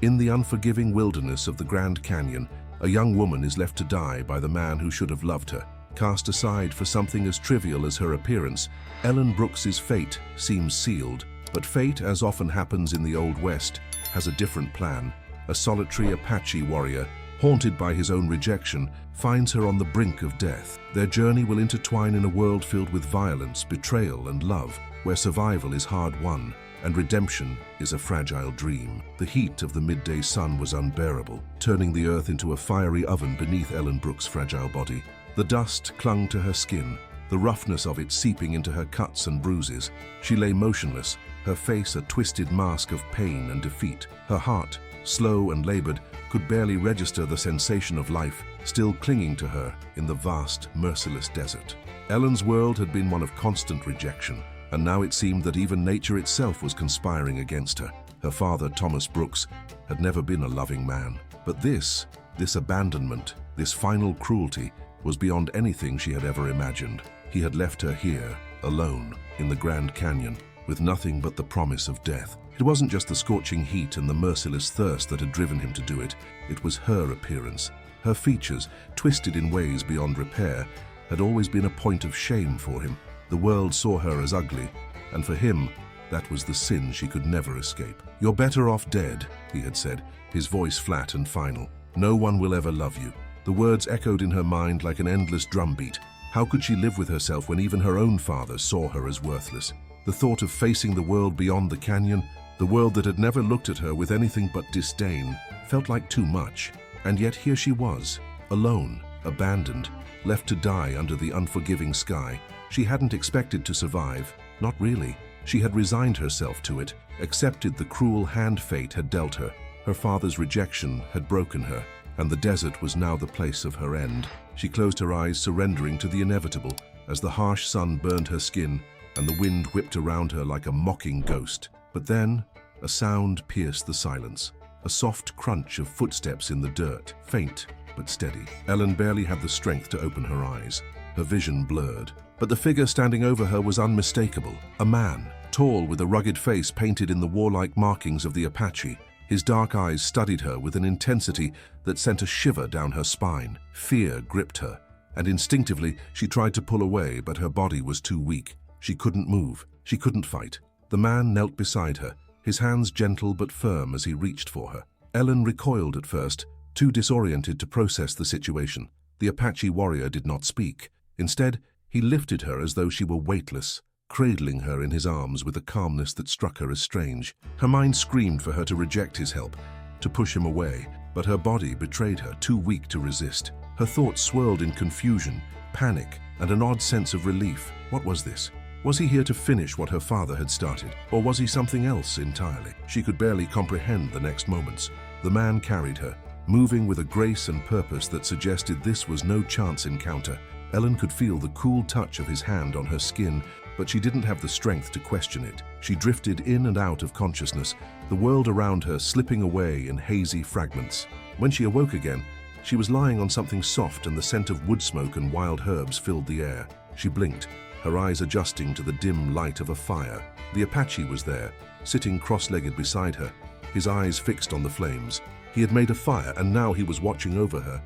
In the unforgiving wilderness of the Grand Canyon, a young woman is left to die by the man who should have loved her. Cast aside for something as trivial as her appearance, Ellen Brooks's fate seems sealed. But fate, as often happens in the Old West, has a different plan. A solitary Apache warrior, haunted by his own rejection, finds her on the brink of death. Their journey will intertwine in a world filled with violence, betrayal, and love, where survival is hard-won and redemption is a fragile dream. The heat of the midday sun was unbearable, turning the earth into a fiery oven beneath Ellen Brooks' fragile body. The dust clung to her skin, the roughness of it seeping into her cuts and bruises. She lay motionless, her face a twisted mask of pain and defeat. Her heart, slow and labored, could barely register the sensation of life still clinging to her in the vast, merciless desert. Ellen's world had been one of constant rejection, and now it seemed that even nature itself was conspiring against her. Her father, Thomas Brooks, had never been a loving man. But this abandonment, this final cruelty, was beyond anything she had ever imagined. He had left her here, alone, in the Grand Canyon, with nothing but the promise of death. It wasn't just the scorching heat and the merciless thirst that had driven him to do it. It was her appearance. Her features, twisted in ways beyond repair, had always been a point of shame for him. The world saw her as ugly, and for him, that was the sin she could never escape. "You're better off dead," he had said, his voice flat and final. "No one will ever love you." The words echoed in her mind like an endless drumbeat. How could she live with herself when even her own father saw her as worthless? The thought of facing the world beyond the canyon, the world that had never looked at her with anything but disdain, felt like too much. And yet here she was, alone, abandoned, left to die under the unforgiving sky. She hadn't expected to survive, not really. She had resigned herself to it, accepted the cruel hand fate had dealt her. Her father's rejection had broken her, and the desert was now the place of her end. She closed her eyes, surrendering to the inevitable, as the harsh sun burned her skin and the wind whipped around her like a mocking ghost. But then, a sound pierced the silence, a soft crunch of footsteps in the dirt, faint but steady. Ellen barely had the strength to open her eyes, her vision blurred. But the figure standing over her was unmistakable. A man, tall with a rugged face painted in the warlike markings of the Apache. His dark eyes studied her with an intensity that sent a shiver down her spine. Fear gripped her, and instinctively she tried to pull away, but her body was too weak. She couldn't move. She couldn't fight. The man knelt beside her, his hands gentle but firm as he reached for her. Ellen recoiled at first, too disoriented to process the situation. The Apache warrior did not speak. Instead, he lifted her as though she were weightless, cradling her in his arms with a calmness that struck her as strange. Her mind screamed for her to reject his help, to push him away, but her body betrayed her, too weak to resist. Her thoughts swirled in confusion, panic, and an odd sense of relief. What was this? Was he here to finish what her father had started, or was he something else entirely? She could barely comprehend the next moments. The man carried her, moving with a grace and purpose that suggested this was no chance encounter. Ellen could feel the cool touch of his hand on her skin, but she didn't have the strength to question it. She drifted in and out of consciousness, the world around her slipping away in hazy fragments. When she awoke again, she was lying on something soft, and the scent of wood smoke and wild herbs filled the air. She blinked, her eyes adjusting to the dim light of a fire. The Apache was there, sitting cross-legged beside her, his eyes fixed on the flames. He had made a fire, and now he was watching over her,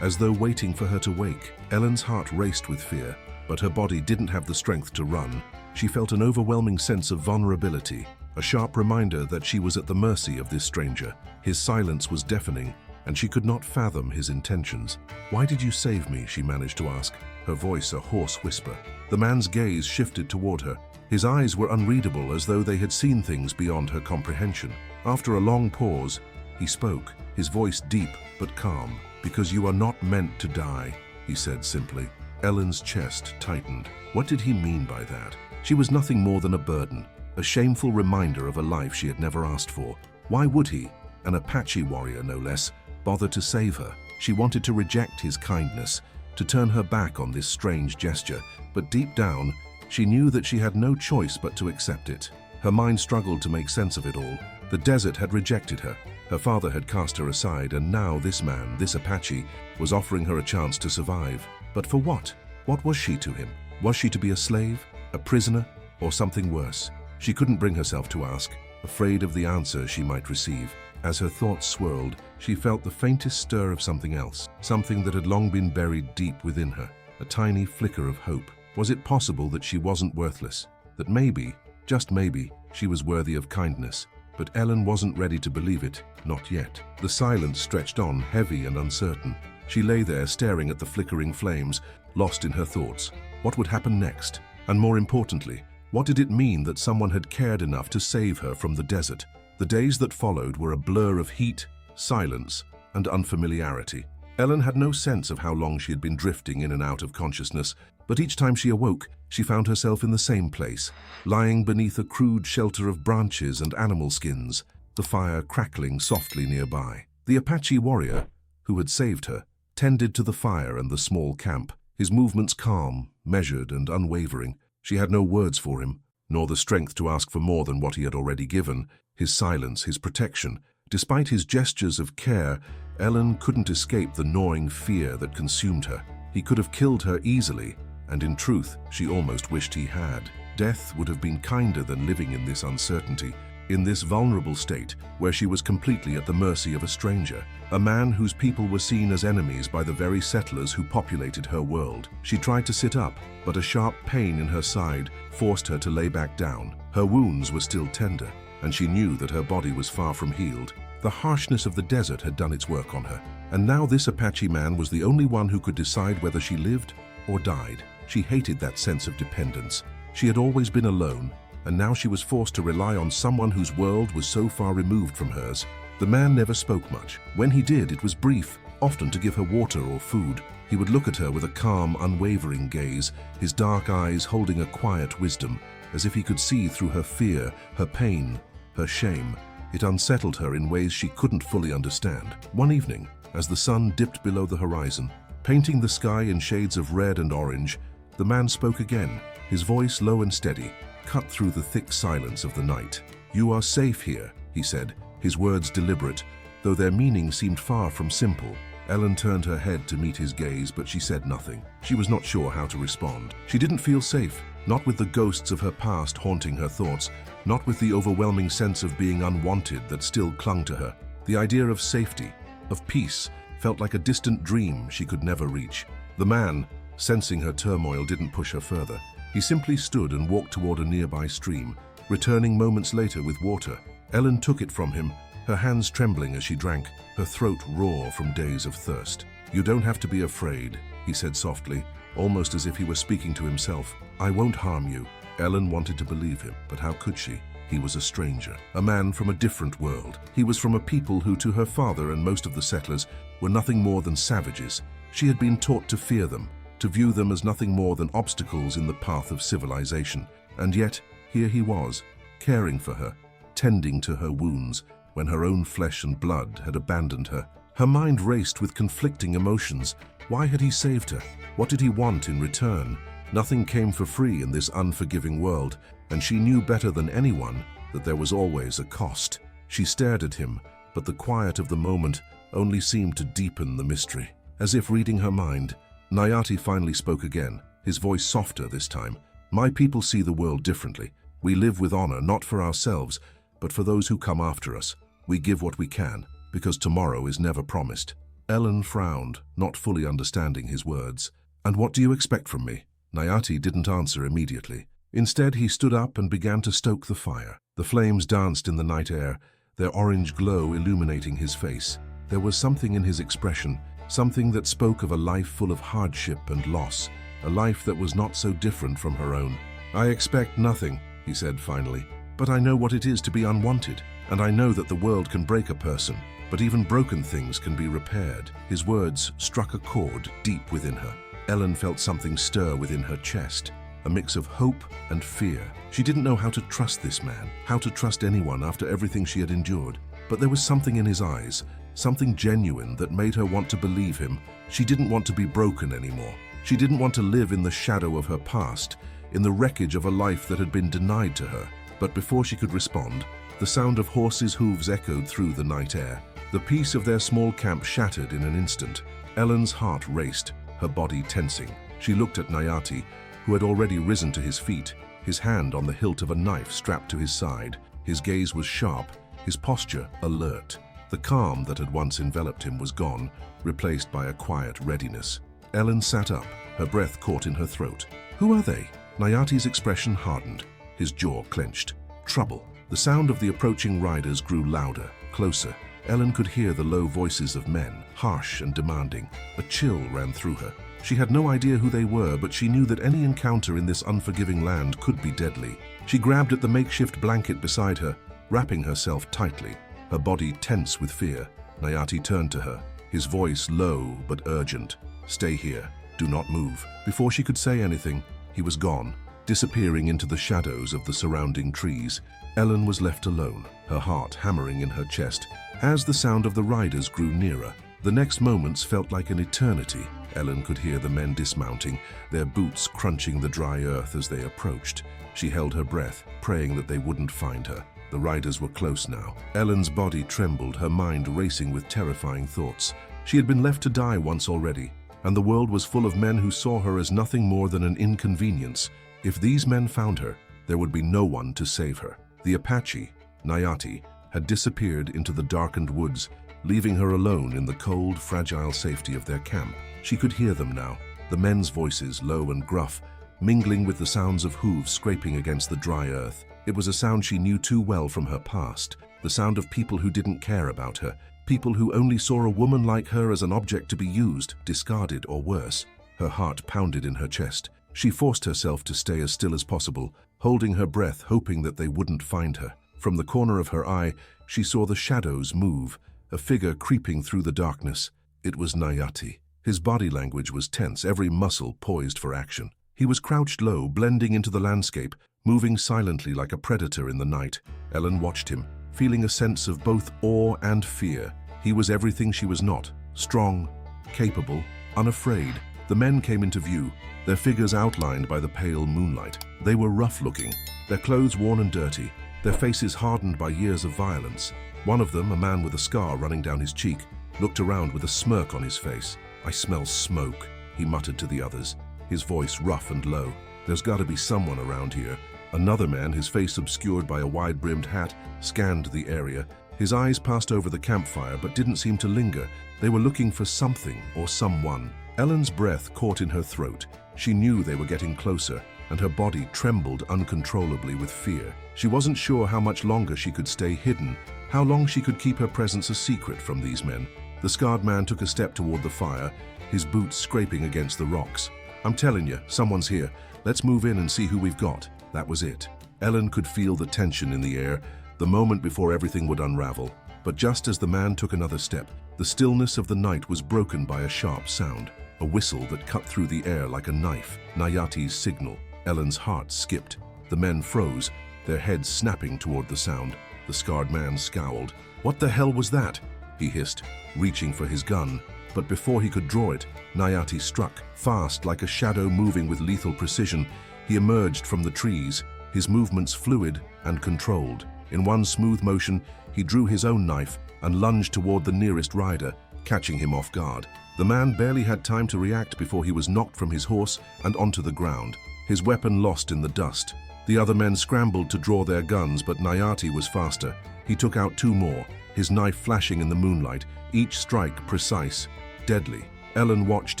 as though waiting for her to wake. Ellen's heart raced with fear, but her body didn't have the strength to run. She felt an overwhelming sense of vulnerability, a sharp reminder that she was at the mercy of this stranger. His silence was deafening, and she could not fathom his intentions. "Why did you save me?" she managed to ask, her voice a hoarse whisper. The man's gaze shifted toward her. His eyes were unreadable, as though they had seen things beyond her comprehension. After a long pause, he spoke, his voice deep but calm. "Because you are not meant to die," he said simply. Ellen's chest tightened. What did he mean by that? She was nothing more than a burden, a shameful reminder of a life she had never asked for. Why would he, an Apache warrior no less, bother to save her? She wanted to reject his kindness, to turn her back on this strange gesture, but deep down, she knew that she had no choice but to accept it. Her mind struggled to make sense of it all. The desert had rejected her. Her father had cast her aside, and now this man, this Apache, was offering her a chance to survive. But for what? What was she to him? Was she to be a slave, a prisoner, or something worse? She couldn't bring herself to ask, afraid of the answer she might receive. As her thoughts swirled, she felt the faintest stir of something else, something that had long been buried deep within her, a tiny flicker of hope. Was it possible that she wasn't worthless? That maybe, just maybe, she was worthy of kindness? But Ellen wasn't ready to believe it, not yet. The silence stretched on, heavy and uncertain. She lay there staring at the flickering flames, lost in her thoughts. What would happen next? And more importantly, what did it mean that someone had cared enough to save her from the desert? The days that followed were a blur of heat, silence, and unfamiliarity. Ellen had no sense of how long she had been drifting in and out of consciousness, but each time she awoke, she found herself in the same place, lying beneath a crude shelter of branches and animal skins, the fire crackling softly nearby. The Apache warrior, who had saved her, tended to the fire and the small camp, his movements calm, measured, and unwavering. She had no words for him, nor the strength to ask for more than what he had already given, his silence, his protection. Despite his gestures of care, Ellen couldn't escape the gnawing fear that consumed her. He could have killed her easily, and in truth, she almost wished he had. Death would have been kinder than living in this uncertainty, in this vulnerable state where she was completely at the mercy of a stranger, a man whose people were seen as enemies by the very settlers who populated her world. She tried to sit up, but a sharp pain in her side forced her to lay back down. Her wounds were still tender, and she knew that her body was far from healed. The harshness of the desert had done its work on her, and now this Apache man was the only one who could decide whether she lived or died. She hated that sense of dependence. She had always been alone, and now she was forced to rely on someone whose world was so far removed from hers. The man never spoke much. When he did, it was brief, often to give her water or food. He would look at her with a calm, unwavering gaze, his dark eyes holding a quiet wisdom, as if he could see through her fear, her pain, her shame. It unsettled her in ways she couldn't fully understand. One evening, as the sun dipped below the horizon, painting the sky in shades of red and orange, the man spoke again, his voice low and steady, cut through the thick silence of the night. "You are safe here," he said, his words deliberate, though their meaning seemed far from simple. Ellen turned her head to meet his gaze, but she said nothing. She was not sure how to respond. She didn't feel safe, not with the ghosts of her past haunting her thoughts, not with the overwhelming sense of being unwanted that still clung to her. The idea of safety, of peace, felt like a distant dream she could never reach. The man, sensing her turmoil, didn't push her further. He simply stood and walked toward a nearby stream, returning moments later with water. Ellen took it from him, her hands trembling as she drank, her throat raw from days of thirst. "You don't have to be afraid," he said softly, almost as if he were speaking to himself. "I won't harm you." Ellen wanted to believe him, but how could she? He was a stranger, a man from a different world. He was from a people who, to her father and most of the settlers, were nothing more than savages. She had been taught to fear them, to view them as nothing more than obstacles in the path of civilization. And yet, here he was, caring for her, tending to her wounds, when her own flesh and blood had abandoned her. Her mind raced with conflicting emotions. Why had he saved her? What did he want in return? Nothing came for free in this unforgiving world, and she knew better than anyone that there was always a cost. She stared at him, but the quiet of the moment only seemed to deepen the mystery. As if reading her mind, Nayati finally spoke again, his voice softer this time. "My people see the world differently. We live with honor, not for ourselves, but for those who come after us. We give what we can, because tomorrow is never promised." Ellen frowned, not fully understanding his words. "And what do you expect from me?" Nayati didn't answer immediately. Instead, he stood up and began to stoke the fire. The flames danced in the night air, their orange glow illuminating his face. There was something in his expression, something that spoke of a life full of hardship and loss, a life that was not so different from her own. "I expect nothing," he said finally, "but I know what it is to be unwanted, and I know that the world can break a person, but even broken things can be repaired." His words struck a chord deep within her. Ellen felt something stir within her chest, a mix of hope and fear. She didn't know how to trust this man, how to trust anyone after everything she had endured. But there was something in his eyes, something genuine that made her want to believe him. She didn't want to be broken anymore. She didn't want to live in the shadow of her past, in the wreckage of a life that had been denied to her. But before she could respond, the sound of horses' hooves echoed through the night air. The peace of their small camp shattered in an instant. Ellen's heart raced, her body tensing. She looked at Nayati, who had already risen to his feet, his hand on the hilt of a knife strapped to his side. His gaze was sharp, his posture alert. The calm that had once enveloped him was gone, replaced by a quiet readiness. Ellen sat up, her breath caught in her throat. Who are they? Nayati's expression hardened. His jaw clenched. Trouble. The sound of the approaching riders grew louder, closer. Ellen could hear the low voices of men, harsh and demanding. A chill ran through her. She had no idea who they were, but she knew that any encounter in this unforgiving land could be deadly. She grabbed at the makeshift blanket beside her, wrapping herself tightly, her body tense with fear. Nayati turned to her, his voice low but urgent. Stay here. Do not move. Before she could say anything, he was gone, disappearing into the shadows of the surrounding trees. Ellen was left alone, her heart hammering in her chest. As the sound of the riders grew nearer, the next moments felt like an eternity. Ellen could hear the men dismounting, their boots crunching the dry earth as they approached. She held her breath, praying that they wouldn't find her. The riders were close now. Ellen's body trembled, her mind racing with terrifying thoughts. She had been left to die once already, and the world was full of men who saw her as nothing more than an inconvenience. If these men found her, there would be no one to save her. The Apache, Nayati, had disappeared into the darkened woods, leaving her alone in the cold, fragile safety of their camp. She could hear them now, the men's voices, low and gruff, mingling with the sounds of hooves scraping against the dry earth. It was a sound she knew too well from her past, the sound of people who didn't care about her, people who only saw a woman like her as an object to be used, discarded, or worse. Her heart pounded in her chest. She forced herself to stay as still as possible, holding her breath, hoping that they wouldn't find her. From the corner of her eye, she saw the shadows move, a figure creeping through the darkness. It was Nayati. His body language was tense, every muscle poised for action. He was crouched low, blending into the landscape, moving silently like a predator in the night. Ellen watched him, feeling a sense of both awe and fear. He was everything she was not, strong, capable, unafraid. The men came into view, their figures outlined by the pale moonlight. They were rough-looking, their clothes worn and dirty, their faces hardened by years of violence. One of them, a man with a scar running down his cheek, looked around with a smirk on his face. "I smell smoke," he muttered to the others, his voice rough and low. "There's got to be someone around here." Another man, his face obscured by a wide-brimmed hat, scanned the area. His eyes passed over the campfire but didn't seem to linger. They were looking for something or someone. Ellen's breath caught in her throat. She knew they were getting closer, and her body trembled uncontrollably with fear. She wasn't sure how much longer she could stay hidden, how long she could keep her presence a secret from these men. The scarred man took a step toward the fire, his boots scraping against the rocks. "I'm telling you, someone's here. Let's move in and see who we've got." That was it. Ellen could feel the tension in the air, the moment before everything would unravel. But just as the man took another step, the stillness of the night was broken by a sharp sound, a whistle that cut through the air like a knife. Nayati's signal. Ellen's heart skipped. The men froze, their heads snapping toward the sound. The scarred man scowled. "What the hell was that?" he hissed, reaching for his gun. But before he could draw it, Nayati struck. Fast, like a shadow moving with lethal precision, he emerged from the trees, his movements fluid and controlled. In one smooth motion, he drew his own knife and lunged toward the nearest rider, catching him off guard. The man barely had time to react before he was knocked from his horse and onto the ground, his weapon lost in the dust. The other men scrambled to draw their guns, but Nayati was faster. He took out two more, his knife flashing in the moonlight, each strike precise, deadly. Ellen watched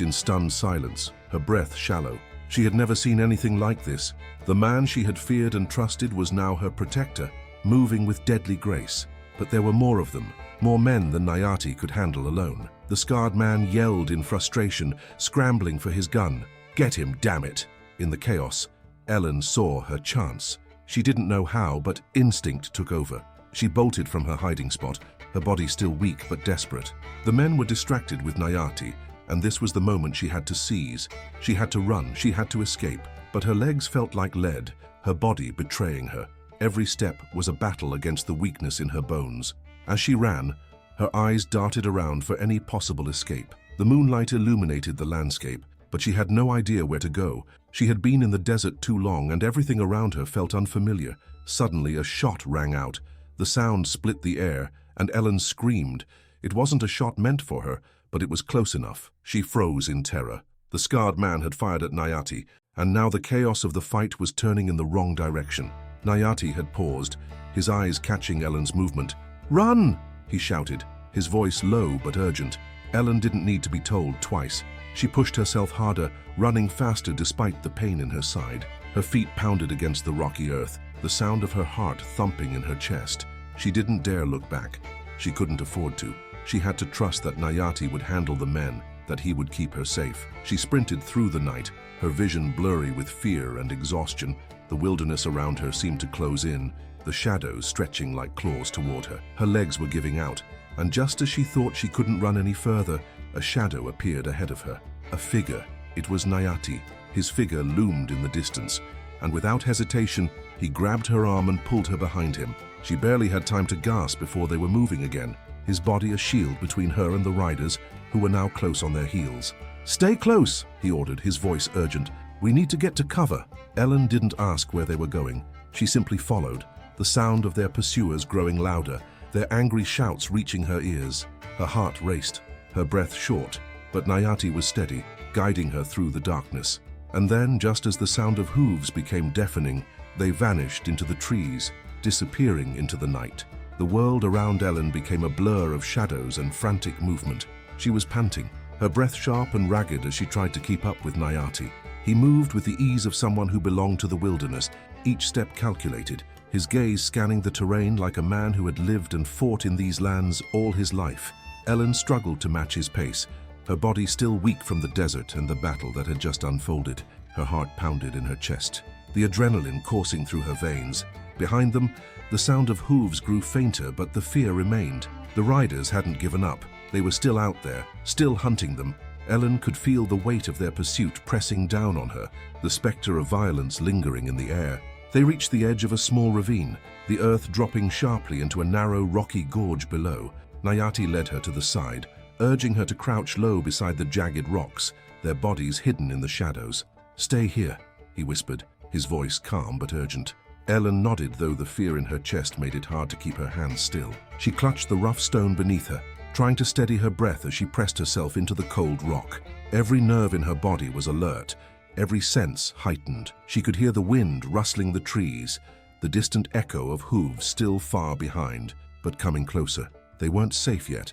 in stunned silence, her breath shallow. She had never seen anything like this. The man she had feared and trusted was now her protector, moving with deadly grace. But there were more of them, more men than Nayati could handle alone. The scarred man yelled in frustration, scrambling for his gun. "Get him, damn it!" In the chaos, Ellen saw her chance. She didn't know how, but instinct took over. She bolted from her hiding spot, her body still weak but desperate. The men were distracted with Nayati, and this was the moment she had to seize. She had to run, she had to escape. But her legs felt like lead, her body betraying her. Every step was a battle against the weakness in her bones. As she ran, her eyes darted around for any possible escape. The moonlight illuminated the landscape, but she had no idea where to go. She had been in the desert too long, and everything around her felt unfamiliar. Suddenly, a shot rang out. The sound split the air, and Ellen screamed. It wasn't a shot meant for her, but it was close enough. She froze in terror. The scarred man had fired at Nayati, and now the chaos of the fight was turning in the wrong direction. Nayati had paused, his eyes catching Ellen's movement. "Run!" he shouted, his voice low but urgent. Ellen didn't need to be told twice. She pushed herself harder, running faster despite the pain in her side. Her feet pounded against the rocky earth, the sound of her heart thumping in her chest. She didn't dare look back. She couldn't afford to. She had to trust that Nayati would handle the men, that he would keep her safe. She sprinted through the night, her vision blurry with fear and exhaustion. The wilderness around her seemed to close in, the shadows stretching like claws toward her. Her legs were giving out, and just as she thought she couldn't run any further, a shadow appeared ahead of her. A figure. It was Nayati. His figure loomed in the distance, and without hesitation, he grabbed her arm and pulled her behind him. She barely had time to gasp before they were moving again, his body a shield between her and the riders, who were now close on their heels. "Stay close," he ordered, his voice urgent. "We need to get to cover." Ellen didn't ask where they were going. She simply followed, the sound of their pursuers growing louder, their angry shouts reaching her ears. Her heart raced, her breath short, but Nayati was steady, guiding her through the darkness. And then, just as the sound of hooves became deafening, they vanished into the trees, disappearing into the night. The world around Ellen became a blur of shadows and frantic movement. She was panting, her breath sharp and ragged as she tried to keep up with Nayati. He moved with the ease of someone who belonged to the wilderness, each step calculated, his gaze scanning the terrain like a man who had lived and fought in these lands all his life. Ellen struggled to match his pace, her body still weak from the desert and the battle that had just unfolded. Her heart pounded in her chest, the adrenaline coursing through her veins. Behind them, the sound of hooves grew fainter, but the fear remained. The riders hadn't given up. They were still out there, still hunting them. Ellen could feel the weight of their pursuit pressing down on her, the specter of violence lingering in the air. They reached the edge of a small ravine, the earth dropping sharply into a narrow, rocky gorge below. Nayati led her to the side, urging her to crouch low beside the jagged rocks, their bodies hidden in the shadows. "Stay here," he whispered, his voice calm but urgent. Ellen nodded, though the fear in her chest made it hard to keep her hands still. She clutched the rough stone beneath her, trying to steady her breath as she pressed herself into the cold rock. Every nerve in her body was alert, every sense heightened. She could hear the wind rustling the trees, the distant echo of hooves still far behind, but coming closer. They weren't safe yet.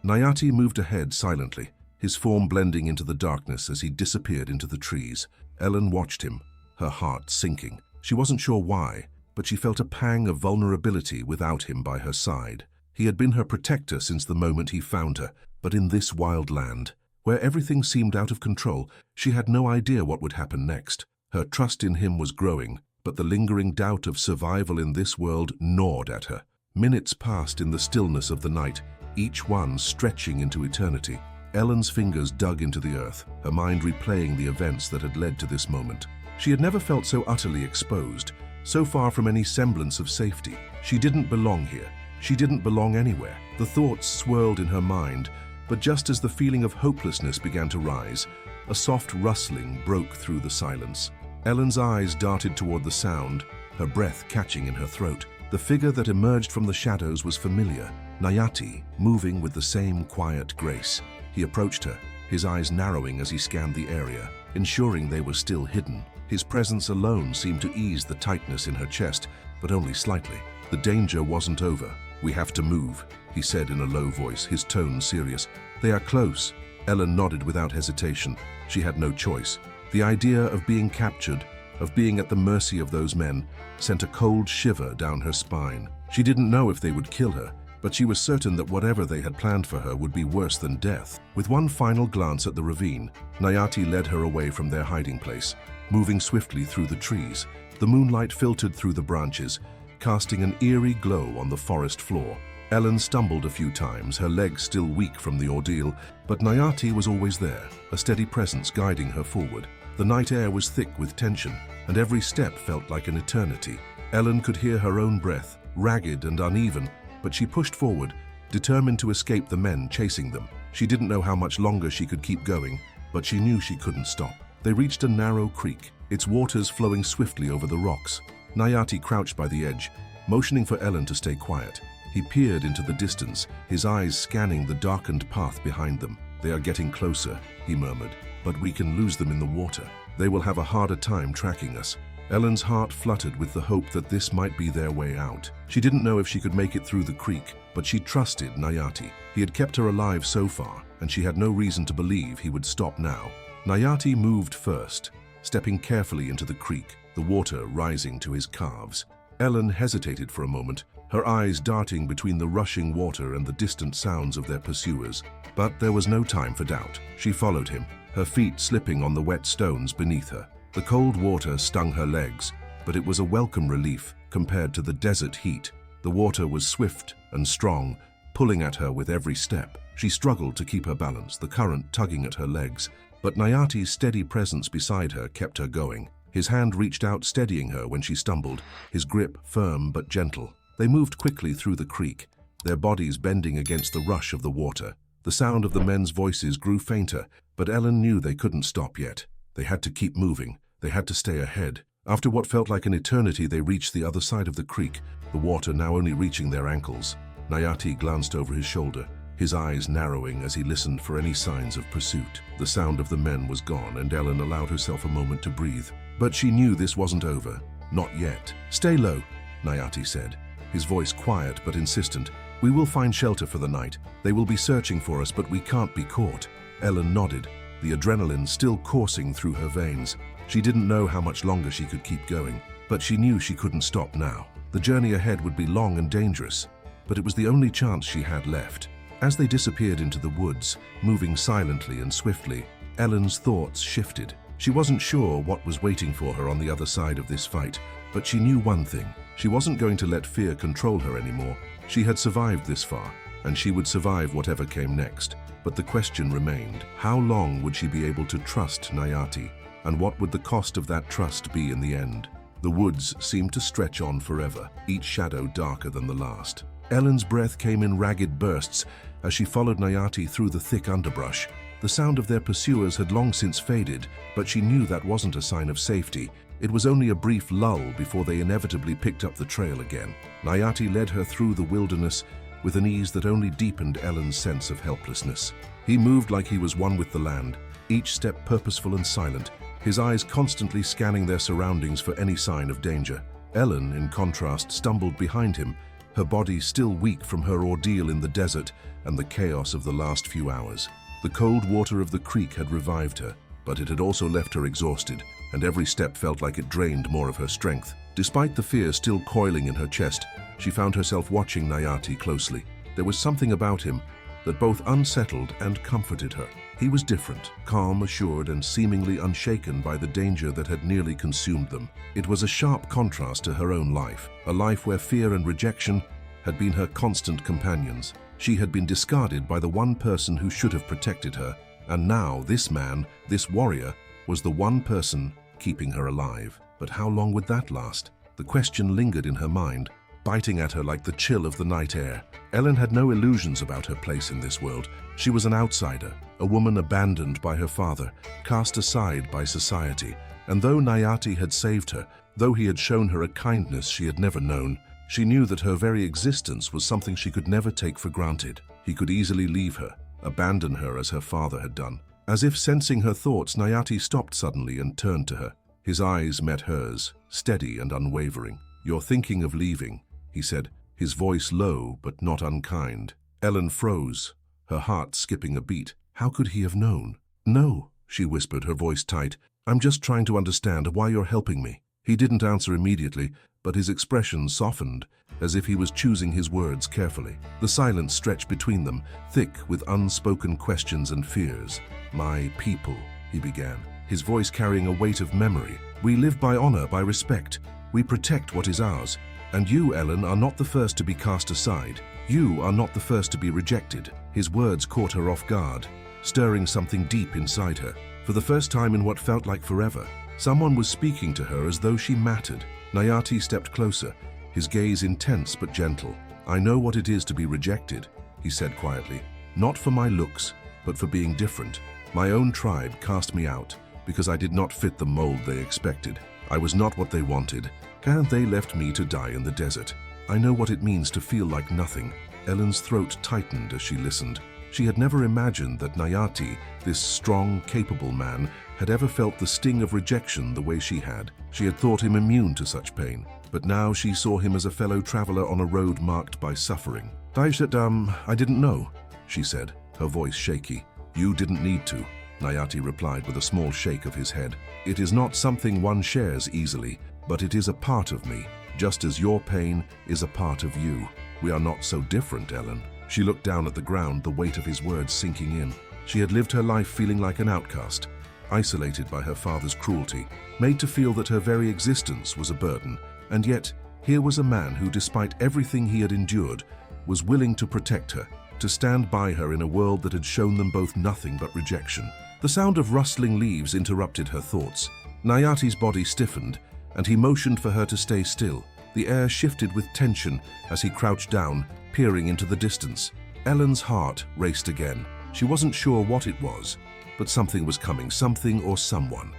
Nayati moved ahead silently, his form blending into the darkness as he disappeared into the trees. Ellen watched him, her heart sinking. She wasn't sure why, but she felt a pang of vulnerability without him by her side. He had been her protector since the moment he found her, but in this wild land, where everything seemed out of control, she had no idea what would happen next. Her trust in him was growing, but the lingering doubt of survival in this world gnawed at her. Minutes passed in the stillness of the night, each one stretching into eternity. Ellen's fingers dug into the earth, her mind replaying the events that had led to this moment. She had never felt so utterly exposed, so far from any semblance of safety. She didn't belong here. She didn't belong anywhere. The thoughts swirled in her mind, but just as the feeling of hopelessness began to rise, a soft rustling broke through the silence. Ellen's eyes darted toward the sound, her breath catching in her throat. The figure that emerged from the shadows was familiar, Nayati, moving with the same quiet grace. He approached her, his eyes narrowing as he scanned the area, ensuring they were still hidden. His presence alone seemed to ease the tightness in her chest, but only slightly. The danger wasn't over. "We have to move," he said in a low voice, his tone serious. "They are close." Ellen nodded without hesitation. She had no choice. The idea of being captured, of being at the mercy of those men, sent a cold shiver down her spine. She didn't know if they would kill her, but she was certain that whatever they had planned for her would be worse than death. With one final glance at the ravine, Nayati led her away from their hiding place, moving swiftly through the trees. The moonlight filtered through the branches, casting an eerie glow on the forest floor. Ellen stumbled a few times, her legs still weak from the ordeal, but Nayati was always there, a steady presence guiding her forward. The night air was thick with tension, and every step felt like an eternity. Ellen could hear her own breath, ragged and uneven, but she pushed forward, determined to escape the men chasing them. She didn't know how much longer she could keep going, but she knew she couldn't stop. They reached a narrow creek, its waters flowing swiftly over the rocks. Nayati crouched by the edge, motioning for Ellen to stay quiet. He peered into the distance, his eyes scanning the darkened path behind them. "They are getting closer," he murmured, "but we can lose them in the water. They will have a harder time tracking us." Ellen's heart fluttered with the hope that this might be their way out. She didn't know if she could make it through the creek, but she trusted Nayati. He had kept her alive so far, and she had no reason to believe he would stop now. Nayati moved first, stepping carefully into the creek, the water rising to his calves. Ellen hesitated for a moment, her eyes darting between the rushing water and the distant sounds of their pursuers. But there was no time for doubt. She followed him, her feet slipping on the wet stones beneath her. The cold water stung her legs, but it was a welcome relief compared to the desert heat. The water was swift and strong, pulling at her with every step. She struggled to keep her balance, the current tugging at her legs, but Nayati's steady presence beside her kept her going. His hand reached out, steadying her when she stumbled, his grip firm but gentle. They moved quickly through the creek, their bodies bending against the rush of the water. The sound of the men's voices grew fainter, but Ellen knew they couldn't stop yet. They had to keep moving. They had to stay ahead. After what felt like an eternity, they reached the other side of the creek, the water now only reaching their ankles. Nayati glanced over his shoulder, his eyes narrowing as he listened for any signs of pursuit. The sound of the men was gone, and Ellen allowed herself a moment to breathe. But she knew this wasn't over. Not yet. "Stay low," Nayati said, his voice quiet but insistent. "We will find shelter for the night. They will be searching for us, but we can't be caught." Ellen nodded, the adrenaline still coursing through her veins. She didn't know how much longer she could keep going, but she knew she couldn't stop now. The journey ahead would be long and dangerous, but it was the only chance she had left. As they disappeared into the woods, moving silently and swiftly, Ellen's thoughts shifted. She wasn't sure what was waiting for her on the other side of this fight, but she knew one thing. She wasn't going to let fear control her anymore. She had survived this far, and she would survive whatever came next. But the question remained, how long would she be able to trust Nayati? And what would the cost of that trust be in the end? The woods seemed to stretch on forever, each shadow darker than the last. Ellen's breath came in ragged bursts as she followed Nayati through the thick underbrush. The sound of their pursuers had long since faded, but she knew that wasn't a sign of safety. It was only a brief lull before they inevitably picked up the trail again. Nayati led her through the wilderness with an ease that only deepened Ellen's sense of helplessness. He moved like he was one with the land, each step purposeful and silent, his eyes constantly scanning their surroundings for any sign of danger. Ellen, in contrast, stumbled behind him, her body still weak from her ordeal in the desert and the chaos of the last few hours. The cold water of the creek had revived her, but it had also left her exhausted, and every step felt like it drained more of her strength. Despite the fear still coiling in her chest, she found herself watching Nayati closely. There was something about him that both unsettled and comforted her. He was different, calm, assured, and seemingly unshaken by the danger that had nearly consumed them. It was a sharp contrast to her own life, a life where fear and rejection had been her constant companions. She had been discarded by the one person who should have protected her, and now this man, this warrior, was the one person keeping her alive. But how long would that last? The question lingered in her mind, biting at her like the chill of the night air. Ellen had no illusions about her place in this world. She was an outsider, a woman abandoned by her father, cast aside by society. And though Nayati had saved her, though he had shown her a kindness she had never known, she knew that her very existence was something she could never take for granted. He could easily leave her, abandon her as her father had done. As if sensing her thoughts, Nayati stopped suddenly and turned to her. His eyes met hers, steady and unwavering. "You're thinking of leaving," he said, his voice low but not unkind. Ellen froze, her heart skipping a beat. How could he have known? "No," she whispered, her voice tight. "I'm just trying to understand why you're helping me." He didn't answer immediately, but his expression softened, as if he was choosing his words carefully. The silence stretched between them, thick with unspoken questions and fears. "My people," he began, his voice carrying a weight of memory. "We live by honor, by respect. We protect what is ours. And you, Ellen, are not the first to be cast aside. You are not the first to be rejected." His words caught her off guard, stirring something deep inside her. For the first time in what felt like forever, someone was speaking to her as though she mattered. Nayati stepped closer, his gaze intense but gentle. "I know what it is to be rejected," he said quietly. "Not for my looks, but for being different. My own tribe cast me out because I did not fit the mold they expected. I was not what they wanted, and they left me to die in the desert. I know what it means to feel like nothing." Ellen's throat tightened as she listened. She had never imagined that Nayati, this strong, capable man, had ever felt the sting of rejection the way she had. She had thought him immune to such pain, but now she saw him as a fellow traveler on a road marked by suffering. I didn't know," she said, her voice shaky. You didn't need to, Nayati replied with a small shake of his head. It is not something one shares easily, but it is a part of me, just as your pain is a part of you. We are not so different, Ellen. She looked down at the ground, the weight of his words sinking in. She had lived her life feeling like an outcast, isolated by her father's cruelty, made to feel that her very existence was a burden. And yet, here was a man who, despite everything he had endured, was willing to protect her, to stand by her in a world that had shown them both nothing but rejection. The sound of rustling leaves interrupted her thoughts. Nayati's body stiffened, and he motioned for her to stay still. The air shifted with tension as he crouched down, peering into the distance. Ellen's heart raced again. She wasn't sure what it was, but something was coming, something or someone.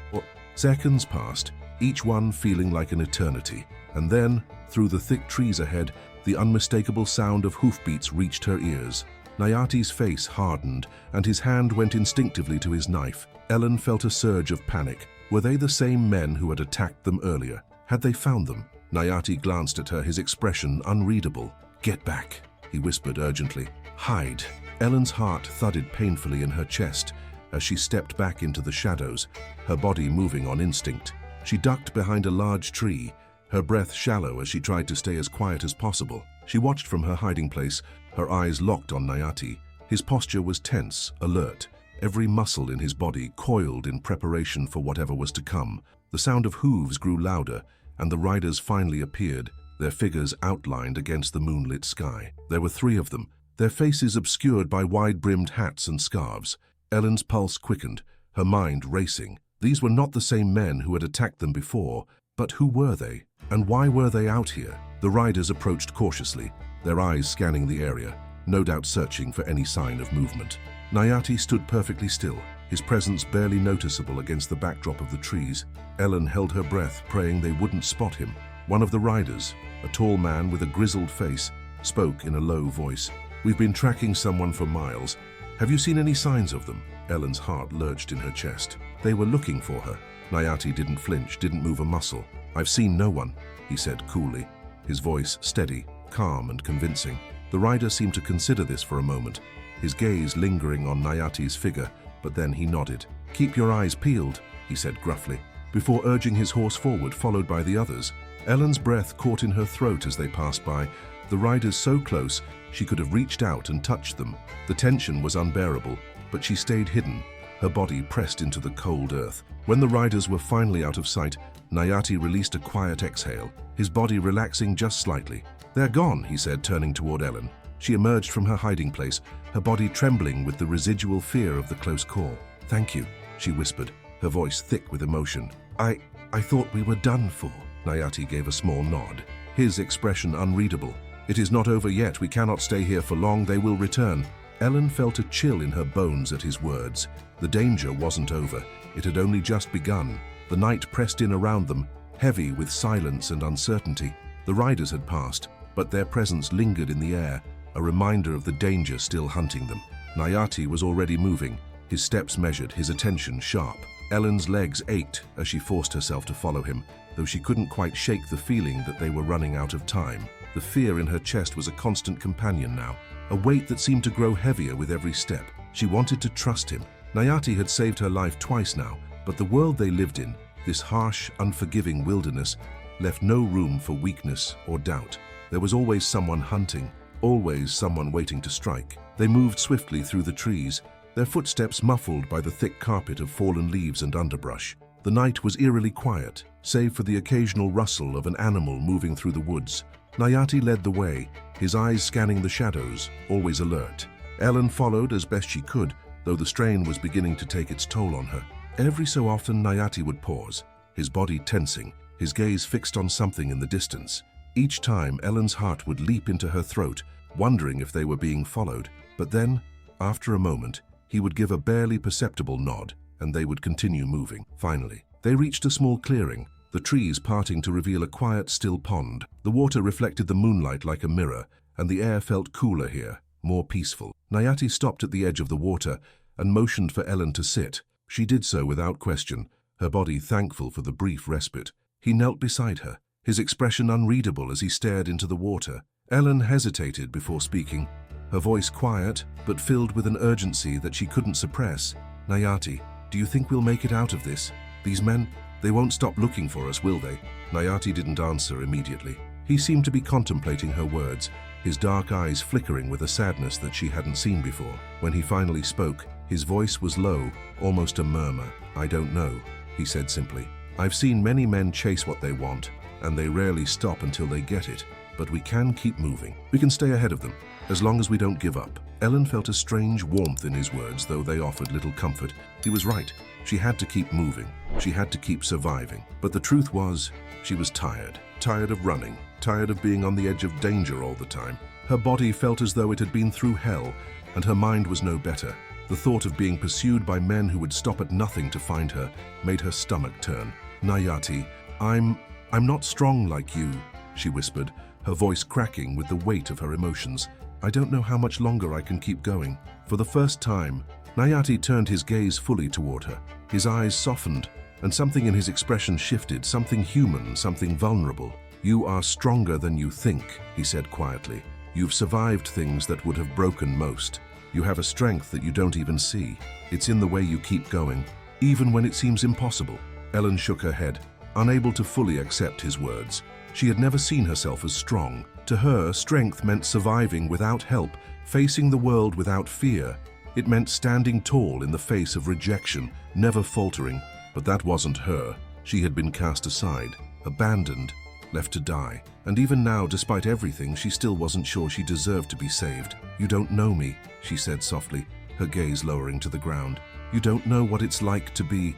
Seconds passed, each one feeling like an eternity. And then, through the thick trees ahead, the unmistakable sound of hoofbeats reached her ears. Nayati's face hardened, and his hand went instinctively to his knife. Ellen felt a surge of panic. Were they the same men who had attacked them earlier? Had they found them? Nayati glanced at her, his expression unreadable. Get back, he whispered urgently. Hide. Ellen's heart thudded painfully in her chest as she stepped back into the shadows, her body moving on instinct. She ducked behind a large tree, her breath shallow as she tried to stay as quiet as possible. She watched from her hiding place, her eyes locked on Nayati. His posture was tense, alert, every muscle in his body coiled in preparation for whatever was to come. The sound of hooves grew louder, and the riders finally appeared, their figures outlined against the moonlit sky. There were 3 of them, their faces obscured by wide-brimmed hats and scarves. Ellen's pulse quickened, her mind racing. These were not the same men who had attacked them before, but who were they? And why were they out here? The riders approached cautiously, their eyes scanning the area, no doubt searching for any sign of movement. Nayati stood perfectly still, his presence barely noticeable against the backdrop of the trees. Ellen held her breath, praying they wouldn't spot him. One of the riders, a tall man with a grizzled face, spoke in a low voice. We've been tracking someone for miles. Have you seen any signs of them? Ellen's heart lurched in her chest. They were looking for her. Nayati didn't flinch, didn't move a muscle. I've seen no one, he said coolly, his voice steady, calm and convincing. The rider seemed to consider this for a moment, his gaze lingering on Nayati's figure, but then he nodded. Keep your eyes peeled, he said gruffly, before urging his horse forward, followed by the others. Ellen's breath caught in her throat as they passed by, the riders so close she could have reached out and touched them. The tension was unbearable, but she stayed hidden, her body pressed into the cold earth. When the riders were finally out of sight, Nayati released a quiet exhale, his body relaxing just slightly. They're gone, he said, turning toward Ellen. She emerged from her hiding place, her body trembling with the residual fear of the close call. Thank you, she whispered, her voice thick with emotion. I thought we were done for. Nayati gave a small nod, his expression unreadable. It is not over yet, we cannot stay here for long, they will return. Ellen felt a chill in her bones at his words. The danger wasn't over, it had only just begun. The night pressed in around them, heavy with silence and uncertainty. The riders had passed, but their presence lingered in the air, a reminder of the danger still hunting them. Nayati was already moving, his steps measured, his attention sharp. Ellen's legs ached as she forced herself to follow him, though she couldn't quite shake the feeling that they were running out of time. The fear in her chest was a constant companion now, a weight that seemed to grow heavier with every step. She wanted to trust him. Nayati had saved her life twice now, but the world they lived in, this harsh, unforgiving wilderness, left no room for weakness or doubt. There was always someone hunting, always someone waiting to strike. They moved swiftly through the trees, their footsteps muffled by the thick carpet of fallen leaves and underbrush. The night was eerily quiet, save for the occasional rustle of an animal moving through the woods. Nayati led the way, his eyes scanning the shadows, always alert. Ellen followed as best she could, though the strain was beginning to take its toll on her. Every so often Nayati would pause, his body tensing, his gaze fixed on something in the distance. Each time Ellen's heart would leap into her throat, wondering if they were being followed. But then, after a moment, he would give a barely perceptible nod, and they would continue moving. Finally, they reached a small clearing, the trees parting to reveal a quiet, still pond. The water reflected the moonlight like a mirror, and the air felt cooler here, more peaceful. Nayati stopped at the edge of the water and motioned for Ellen to sit. She did so without question, her body thankful for the brief respite. He knelt beside her, his expression unreadable as he stared into the water. Ellen hesitated before speaking. her voice quiet but filled with an urgency that she couldn't suppress. "Nayati, do you think we'll make it out of this? These men, they won't stop looking for us, will they?" Nayati didn't answer immediately. He seemed to be contemplating her words, his dark eyes flickering with a sadness that she hadn't seen before. When he finally spoke, his voice was low, almost a murmur. "I don't know," he said simply. "I've seen many men chase what they want, and they rarely stop until they get it. But we can keep moving. We can stay ahead of them, as long as we don't give up." Ellen felt a strange warmth in his words, though they offered little comfort. He was right. She had to keep moving. She had to keep surviving. But the truth was, she was tired. Tired of running. Tired of being on the edge of danger all the time. Her body felt as though it had been through hell, and her mind was no better. The thought of being pursued by men who would stop at nothing to find her made her stomach turn. "Nayati, I'm not strong like you," she whispered, her voice cracking with the weight of her emotions. "I don't know how much longer I can keep going." For the first time, Nayati turned his gaze fully toward her. His eyes softened, and something in his expression shifted, something human, something vulnerable. "You are stronger than you think," he said quietly. "You've survived things that would have broken most. You have a strength that you don't even see. It's in the way you keep going, even when it seems impossible." Ellen shook her head, unable to fully accept his words. She had never seen herself as strong. To her, strength meant surviving without help, facing the world without fear. It meant standing tall in the face of rejection, never faltering. But that wasn't her. She had been cast aside, abandoned, left to die. And even now, despite everything, she still wasn't sure she deserved to be saved. "You don't know me," she said softly, her gaze lowering to the ground. "You don't know what it's like to be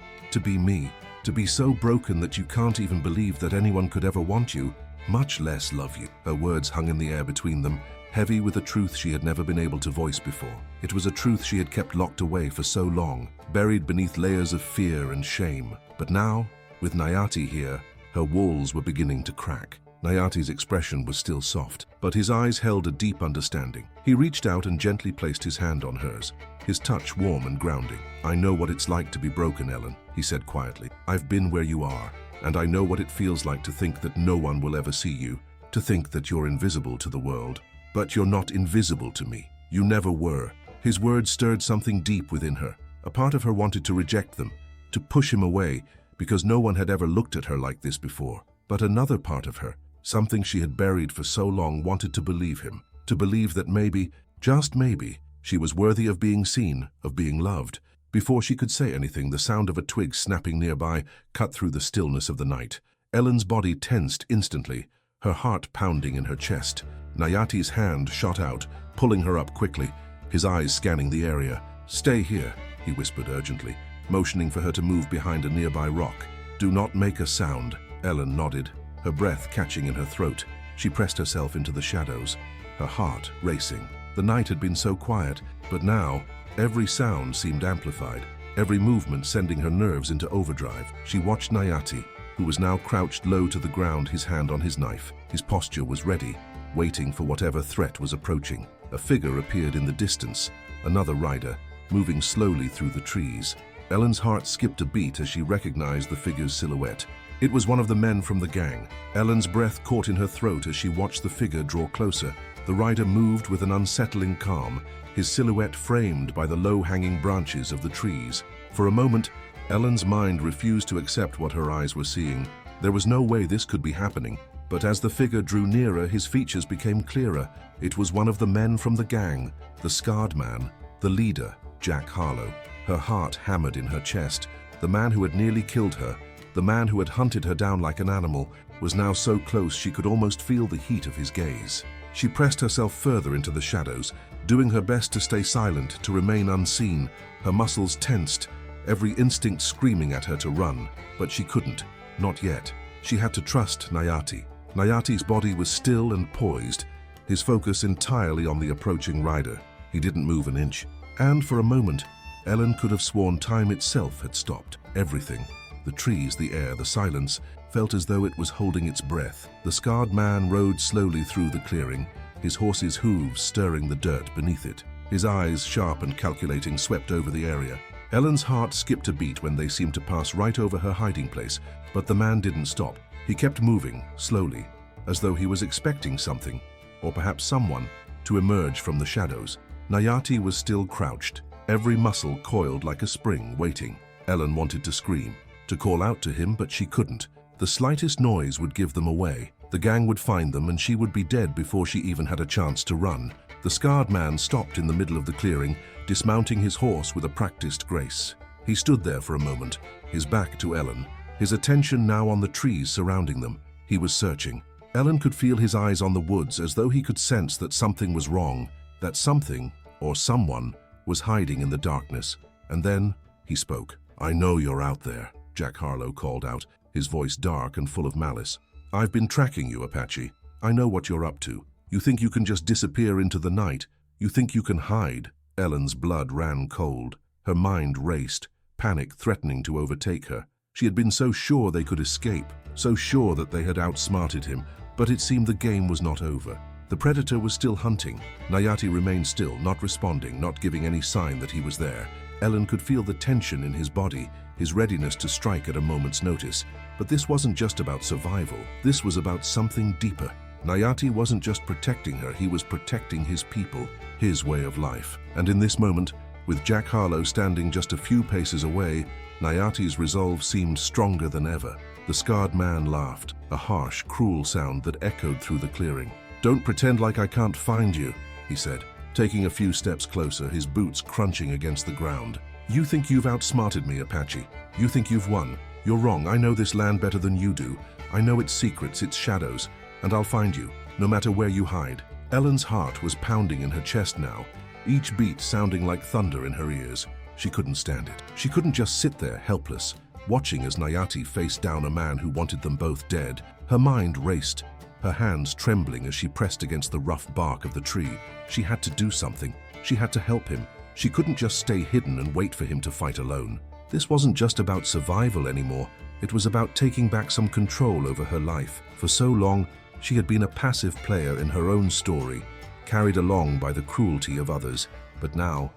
me. To be so broken that you can't even believe that anyone could ever want you, much less love you." Her words hung in the air between them, heavy with a truth she had never been able to voice before. It was a truth she had kept locked away for so long, buried beneath layers of fear and shame. But now, with Nayati here, her walls were beginning to crack. Nayati's expression was still soft, but his eyes held a deep understanding. He reached out and gently placed his hand on hers, his touch warm and grounding. "I know what it's like to be broken, Ellen," he said quietly. "I've been where you are, and I know what it feels like to think that no one will ever see you, to think that you're invisible to the world. But you're not invisible to me. You never were." His words stirred something deep within her. A part of her wanted to reject them, to push him away, because no one had ever looked at her like this before. But another part of her, something she had buried for so long, wanted to believe him, to believe that maybe, just maybe, she was worthy of being seen, of being loved. Before she could say anything, the sound of a twig snapping nearby cut through the stillness of the night. Ellen's body tensed instantly, her heart pounding in her chest. Nayati's hand shot out, pulling her up quickly, his eyes scanning the area. "Stay here," he whispered urgently, motioning for her to move behind a nearby rock. "Do not make a sound." Ellen nodded, her breath catching in her throat. She pressed herself into the shadows, her heart racing. The night had been so quiet, but now every sound seemed amplified, every movement sending her nerves into overdrive. She watched Nayati, who was now crouched low to the ground, his hand on his knife. His posture was ready, waiting for whatever threat was approaching. A figure appeared in the distance, another rider, moving slowly through the trees. Ellen's heart skipped a beat as she recognized the figure's silhouette. It was one of the men from the gang. Ellen's breath caught in her throat as she watched the figure draw closer. The rider moved with an unsettling calm, his silhouette framed by the low-hanging branches of the trees. For a moment, Ellen's mind refused to accept what her eyes were seeing. There was no way this could be happening. But as the figure drew nearer, his features became clearer. It was one of the men from the gang, the scarred man, the leader, Jack Harlow. Her heart hammered in her chest. The man who had nearly killed her, the man who had hunted her down like an animal, was now so close she could almost feel the heat of his gaze. She pressed herself further into the shadows, doing her best to stay silent, to remain unseen. Her muscles tensed, every instinct screaming at her to run. But she couldn't, not yet. She had to trust Nayati. Nayati's body was still and poised, his focus entirely on the approaching rider. He didn't move an inch. And for a moment, Ellen could have sworn time itself had stopped. Everything, the trees, the air, the silence, felt as though it was holding its breath. The scarred man rode slowly through the clearing, his horse's hooves stirring the dirt beneath it. His eyes, sharp and calculating, swept over the area. Ellen's heart skipped a beat when they seemed to pass right over her hiding place, but the man didn't stop. He kept moving, slowly, as though he was expecting something, or perhaps someone. to emerge from the shadows. Nayati was still crouched, every muscle coiled like a spring, waiting. Ellen wanted to scream, to call out to him, but she couldn't. The slightest noise would give them away. The gang would find them and she would be dead before she even had a chance to run. The scarred man stopped in the middle of the clearing, dismounting his horse with a practiced grace. He stood there for a moment, his back to Ellen, his attention now on the trees surrounding them. He was searching. Ellen could feel his eyes on the woods, as though he could sense that something was wrong, that something, or someone, was hiding in the darkness. And then he spoke. "I know you're out there," Jack Harlow called out, his voice dark and full of malice. "I've been tracking you, Apache. I know what you're up to. You think you can just disappear into the night? You think you can hide?" Ellen's blood ran cold. Her mind raced, panic threatening to overtake her. She had been so sure they could escape, so sure that they had outsmarted him, but it seemed the game was not over. The predator was still hunting. Nayati remained still, not responding, not giving any sign that he was there. Ellen could feel the tension in his body, his readiness to strike at a moment's notice. But this wasn't just about survival. This was about something deeper. Nayati wasn't just protecting her, he was protecting his people, his way of life. And in this moment, with Jack Harlow standing just a few paces away, Nayati's resolve seemed stronger than ever. The scarred man laughed, a harsh, cruel sound that echoed through the clearing. "Don't pretend like I can't find you," he said, taking a few steps closer, his boots crunching against the ground. "You think you've outsmarted me, Apache. You think you've won. You're wrong. I know this land better than you do. I know its secrets, its shadows, and I'll find you, no matter where you hide." Ellen's heart was pounding in her chest now, each beat sounding like thunder in her ears. She couldn't stand it. She couldn't just sit there, helpless, watching as Nayati faced down a man who wanted them both dead. Her mind raced, her hands trembling as she pressed against the rough bark of the tree. She had to do something. She had to help him. She couldn't just stay hidden and wait for him to fight alone. This wasn't just about survival anymore. It was about taking back some control over her life. For so long, she had been a passive player in her own story, carried along by the cruelty of others. But now,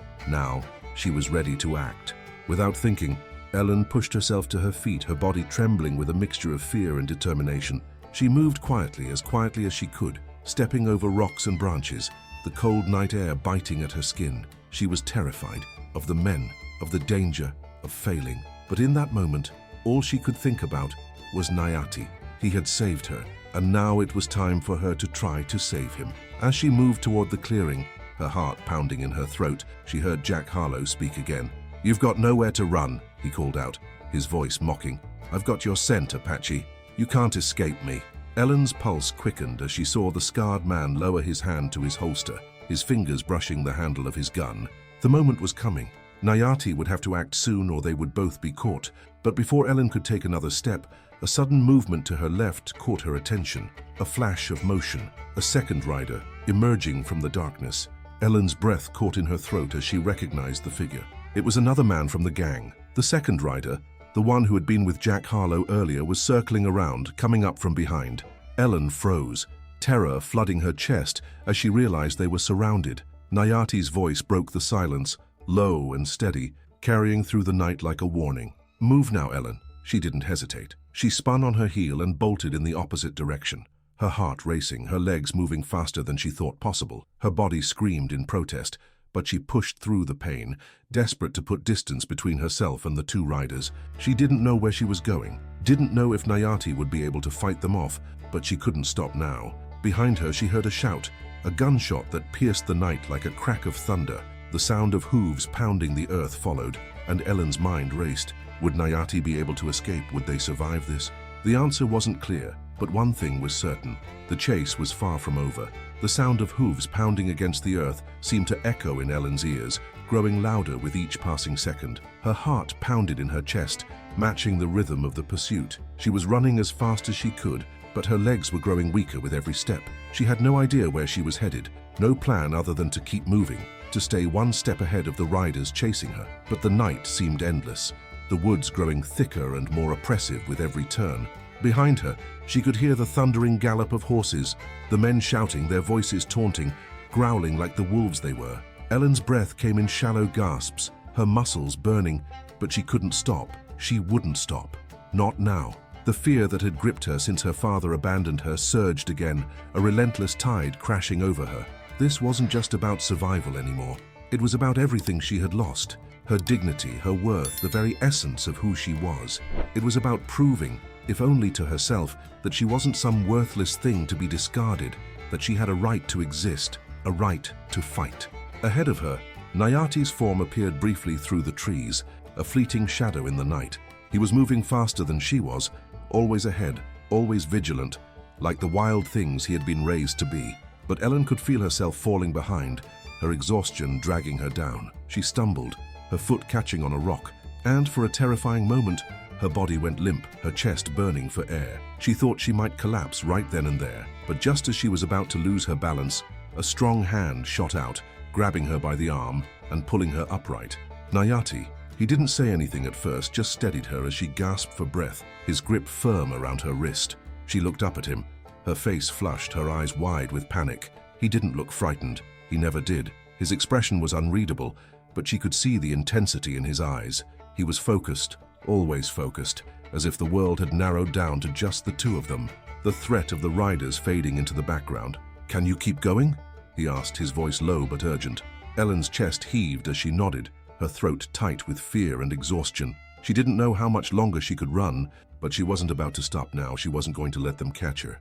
she was ready to act. Without thinking, Ellen pushed herself to her feet, her body trembling with a mixture of fear and determination. She moved quietly as she could, stepping over rocks and branches, the cold night air biting at her skin. She was terrified of the men, of the danger, of failing. But in that moment, all she could think about was Nayati. He had saved her, and now it was time for her to try to save him. As she moved toward the clearing, her heart pounding in her throat, she heard Jack Harlow speak again. "You've got nowhere to run," he called out, his voice mocking. "I've got your scent, Apache. You can't escape me." Ellen's pulse quickened as she saw the scarred man lower his hand to his holster, his fingers brushing the handle of his gun. The moment was coming. Nayati would have to act soon or they would both be caught. But before Ellen could take another step, a sudden movement to her left caught her attention. A flash of motion, a second rider, emerging from the darkness. Ellen's breath caught in her throat as she recognized the figure. It was another man from the gang. The second rider, the one who had been with Jack Harlow earlier, was circling around, coming up from behind. Ellen froze, terror flooding her chest as she realized they were surrounded. Nayati's voice broke the silence, low and steady, carrying through the night like a warning. "Move now, Ellen." She didn't hesitate. She spun on her heel and bolted in the opposite direction, her heart racing, her legs moving faster than she thought possible. Her body screamed in protest, but she pushed through the pain, desperate to put distance between herself and the two riders. She didn't know where she was going, didn't know if Nayati would be able to fight them off, but she couldn't stop now. Behind her she heard a shout, a gunshot that pierced the night like a crack of thunder. The sound of hooves pounding the earth followed, and Ellen's mind raced. Would Nayati be able to escape? Would they survive this? The answer wasn't clear, but one thing was certain. The chase was far from over. The sound of hooves pounding against the earth seemed to echo in Ellen's ears, growing louder with each passing second. Her heart pounded in her chest, matching the rhythm of the pursuit. She was running as fast as she could, but her legs were growing weaker with every step. She had no idea where she was headed, no plan other than to keep moving, to stay one step ahead of the riders chasing her. But the night seemed endless, the woods growing thicker and more oppressive with every turn. Behind her, she could hear the thundering gallop of horses, the men shouting, their voices taunting, growling like the wolves they were. Ellen's breath came in shallow gasps, her muscles burning, but she couldn't stop. She wouldn't stop. Not now. The fear that had gripped her since her father abandoned her surged again, a relentless tide crashing over her. This wasn't just about survival anymore. It was about everything she had lost. Her dignity, her worth, the very essence of who she was. It was about proving, if only to herself, that she wasn't some worthless thing to be discarded, that she had a right to exist, a right to fight. Ahead of her, Nayati's form appeared briefly through the trees, a fleeting shadow in the night. He was moving faster than she was, always ahead, always vigilant, like the wild things he had been raised to be. But Ellen could feel herself falling behind, her exhaustion dragging her down. She stumbled, her foot catching on a rock, and for a terrifying moment, her body went limp, her chest burning for air. She thought she might collapse right then and there, but just as she was about to lose her balance, a strong hand shot out, grabbing her by the arm and pulling her upright. Nayati. He didn't say anything at first, just steadied her as she gasped for breath, his grip firm around her wrist. She looked up at him, her face flushed, her eyes wide with panic. He didn't look frightened. He never did. His expression was unreadable, but she could see the intensity in his eyes. He was focused, always focused, as if the world had narrowed down to just the two of them, the threat of the riders fading into the background. "Can you keep going?" he asked, his voice low but urgent. Ellen's chest heaved as she nodded, her throat tight with fear and exhaustion. She didn't know how much longer she could run, but she wasn't about to stop now. She wasn't going to let them catch her.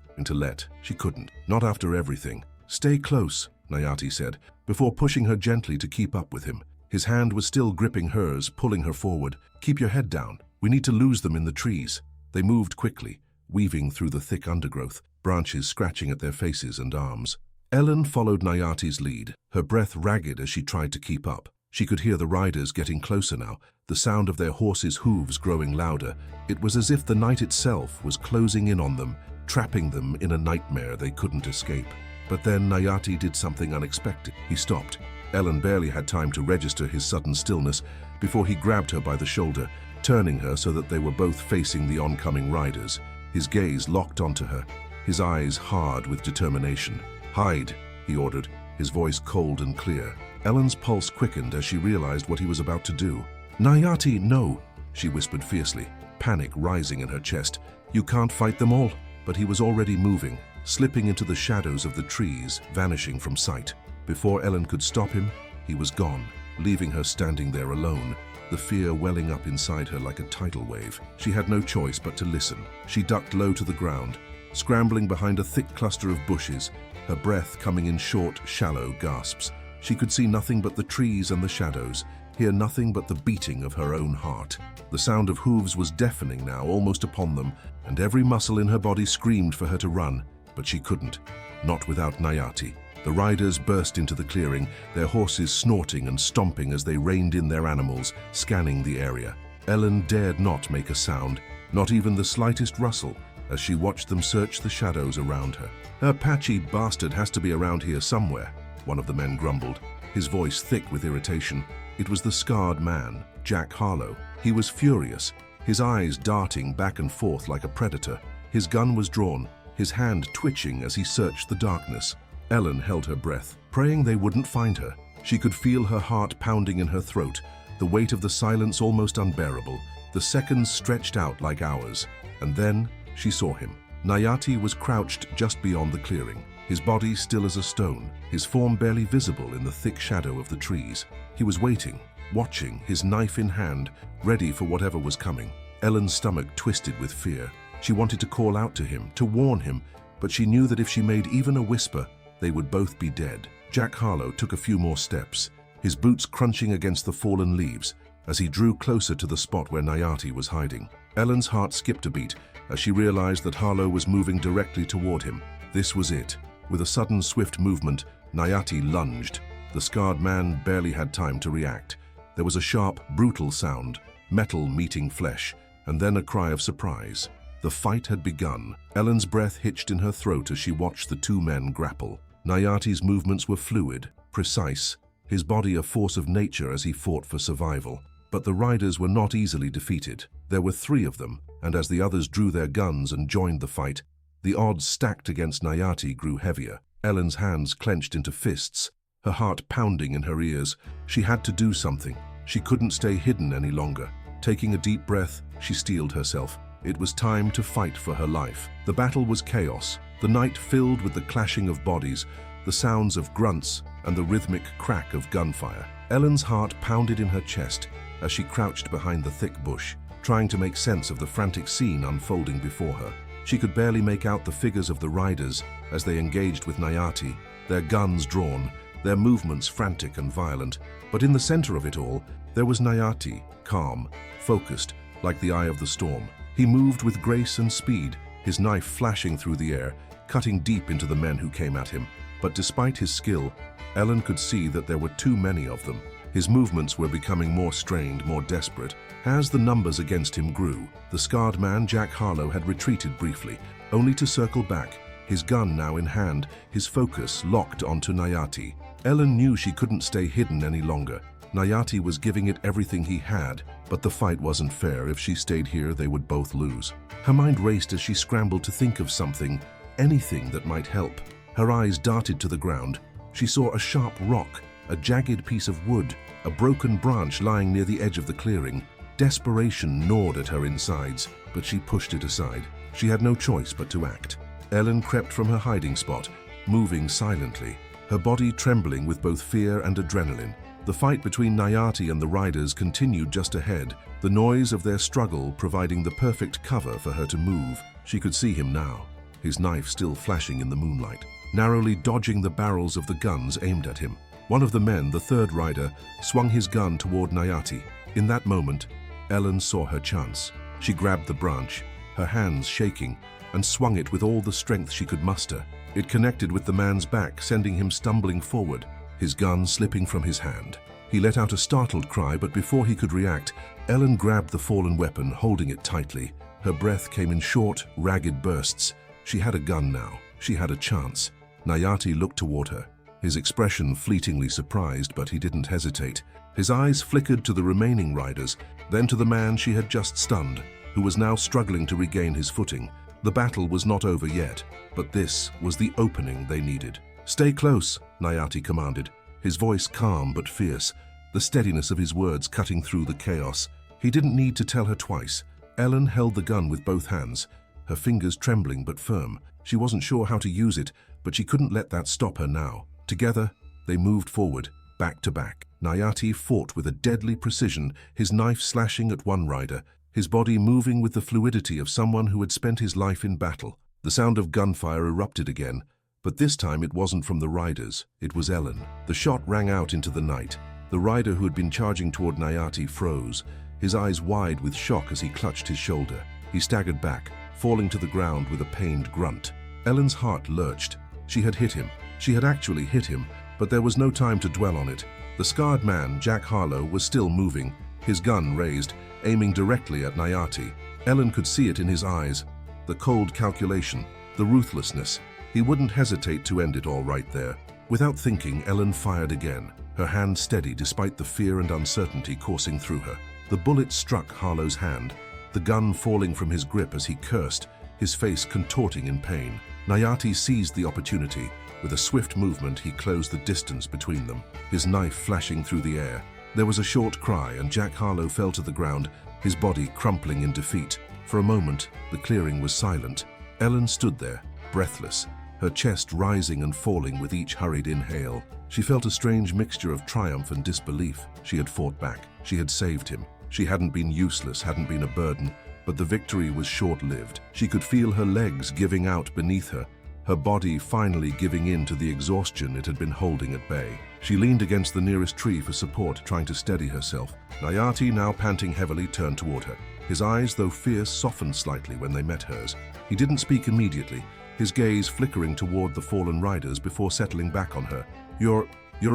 She couldn't. Not after everything. "Stay close," Nayati said, before pushing her gently to keep up with him. His hand was still gripping hers, pulling her forward. "Keep your head down. We need to lose them in the trees." They moved quickly, weaving through the thick undergrowth, branches scratching at their faces and arms. Ellen followed Nayati's lead, her breath ragged as she tried to keep up. She could hear the riders getting closer now, the sound of their horses' hooves growing louder. It was as if the night itself was closing in on them, trapping them in a nightmare they couldn't escape. But then Nayati did something unexpected. He stopped. Ellen barely had time to register his sudden stillness before he grabbed her by the shoulder, turning her so that they were both facing the oncoming riders. His gaze locked onto her, his eyes hard with determination. "Hide," he ordered, his voice cold and clear. Ellen's pulse quickened as she realized what he was about to do. "Nayati, no," she whispered fiercely, panic rising in her chest. "You can't fight them all." But he was already moving, slipping into the shadows of the trees, vanishing from sight. Before Ellen could stop him, he was gone, leaving her standing there alone, the fear welling up inside her like a tidal wave. She had no choice but to listen. She ducked low to the ground, scrambling behind a thick cluster of bushes, her breath coming in short, shallow gasps. She could see nothing but the trees and the shadows, hear nothing but the beating of her own heart. The sound of hooves was deafening now, almost upon them, and every muscle in her body screamed for her to run, but she couldn't, not without Nayati. The riders burst into the clearing, their horses snorting and stomping as they reined in their animals, scanning the area. Ellen dared not make a sound, not even the slightest rustle, as she watched them search the shadows around her. "Apache bastard has to be around here somewhere," one of the men grumbled, his voice thick with irritation. It was the scarred man, Jack Harlow. He was furious, his eyes darting back and forth like a predator. His gun was drawn, his hand twitching as he searched the darkness. Ellen held her breath, praying they wouldn't find her. She could feel her heart pounding in her throat, the weight of the silence almost unbearable. The seconds stretched out like hours, and then she saw him. Nayati was crouched just beyond the clearing, his body still as a stone, his form barely visible in the thick shadow of the trees. He was waiting, watching, his knife in hand, ready for whatever was coming. Ellen's stomach twisted with fear. She wanted to call out to him, to warn him, but she knew that if she made even a whisper, they would both be dead. Jack Harlow took a few more steps, his boots crunching against the fallen leaves, as he drew closer to the spot where Nayati was hiding. Ellen's heart skipped a beat as she realized that Harlow was moving directly toward him. This was it. With a sudden, swift movement, Nayati lunged. The scarred man barely had time to react. There was a sharp, brutal sound, metal meeting flesh, and then a cry of surprise. The fight had begun. Ellen's breath hitched in her throat as she watched the two men grapple. Nayati's movements were fluid, precise, his body a force of nature as he fought for survival. But the riders were not easily defeated. There were 3 of them, and as the others drew their guns and joined the fight, the odds stacked against Nayati grew heavier. Ellen's hands clenched into fists, her heart pounding in her ears. She had to do something. She couldn't stay hidden any longer. Taking a deep breath, she steeled herself. It was time to fight for her life. The battle was chaos, the night filled with the clashing of bodies, the sounds of grunts, and the rhythmic crack of gunfire. Ellen's heart pounded in her chest as she crouched behind the thick bush, trying to make sense of the frantic scene unfolding before her. She could barely make out the figures of the riders as they engaged with Nayati, their guns drawn, their movements frantic and violent. But in the center of it all, there was Nayati, calm, focused, like the eye of the storm. He moved with grace and speed, his knife flashing through the air, cutting deep into the men who came at him. But despite his skill, Ellen could see that there were too many of them. His movements were becoming more strained, more desperate. As the numbers against him grew, the scarred man, Jack Harlow, had retreated briefly, only to circle back, his gun now in hand, his focus locked onto Nayati. Ellen knew she couldn't stay hidden any longer. Nayati was giving it everything he had, but the fight wasn't fair. If she stayed here, they would both lose. Her mind raced as she scrambled to think of something, anything that might help. Her eyes darted to the ground. She saw a sharp rock, a jagged piece of wood, a broken branch lying near the edge of the clearing. Desperation gnawed at her insides, but she pushed it aside. She had no choice but to act. Ellen crept from her hiding spot, moving silently, her body trembling with both fear and adrenaline. The fight between Nayati and the riders continued just ahead, the noise of their struggle providing the perfect cover for her to move. She could see him now, his knife still flashing in the moonlight, narrowly dodging the barrels of the guns aimed at him. One of the men, the third rider, swung his gun toward Nayati. In that moment, Ellen saw her chance. She grabbed the branch, her hands shaking, and swung it with all the strength she could muster. It connected with the man's back, sending him stumbling forward, his gun slipping from his hand. He let out a startled cry, but before he could react, Ellen grabbed the fallen weapon, holding it tightly. Her breath came in short, ragged bursts. She had a gun now. She had a chance. Nayati looked toward her, his expression fleetingly surprised, but he didn't hesitate. His eyes flickered to the remaining riders, then to the man she had just stunned, who was now struggling to regain his footing. The battle was not over yet, but this was the opening they needed. "Stay close," Nayati commanded, his voice calm but fierce, the steadiness of his words cutting through the chaos. He didn't need to tell her twice. Ellen held the gun with both hands, her fingers trembling but firm. She wasn't sure how to use it, but she couldn't let that stop her now. Together, they moved forward, back to back. Nayati fought with a deadly precision, his knife slashing at one rider, his body moving with the fluidity of someone who had spent his life in battle. The sound of gunfire erupted again, but this time it wasn't from the riders, it was Ellen. The shot rang out into the night. The rider who had been charging toward Nayati froze, his eyes wide with shock as he clutched his shoulder. He staggered back, falling to the ground with a pained grunt. Ellen's heart lurched. She had hit him. She had actually hit him, but there was no time to dwell on it. The scarred man, Jack Harlow, was still moving, his gun raised, aiming directly at Nayati. Ellen could see it in his eyes, the cold calculation, the ruthlessness. He wouldn't hesitate to end it all right there. Without thinking, Ellen fired again, her hand steady despite the fear and uncertainty coursing through her. The bullet struck Harlow's hand, the gun falling from his grip as he cursed, his face contorting in pain. Nayati seized the opportunity. With a swift movement, he closed the distance between them, his knife flashing through the air. There was a short cry, and Jack Harlow fell to the ground, his body crumpling in defeat. For a moment, the clearing was silent. Ellen stood there, breathless, her chest rising and falling with each hurried inhale. She felt a strange mixture of triumph and disbelief. She had fought back. She had saved him. She hadn't been useless, hadn't been a burden, but the victory was short-lived. She could feel her legs giving out beneath her, her body finally giving in to the exhaustion it had been holding at bay. She leaned against the nearest tree for support, trying to steady herself. Nayati, now panting heavily, turned toward her. His eyes, though fierce, softened slightly when they met hers. He didn't speak immediately, his gaze flickering toward the fallen riders before settling back on her. You're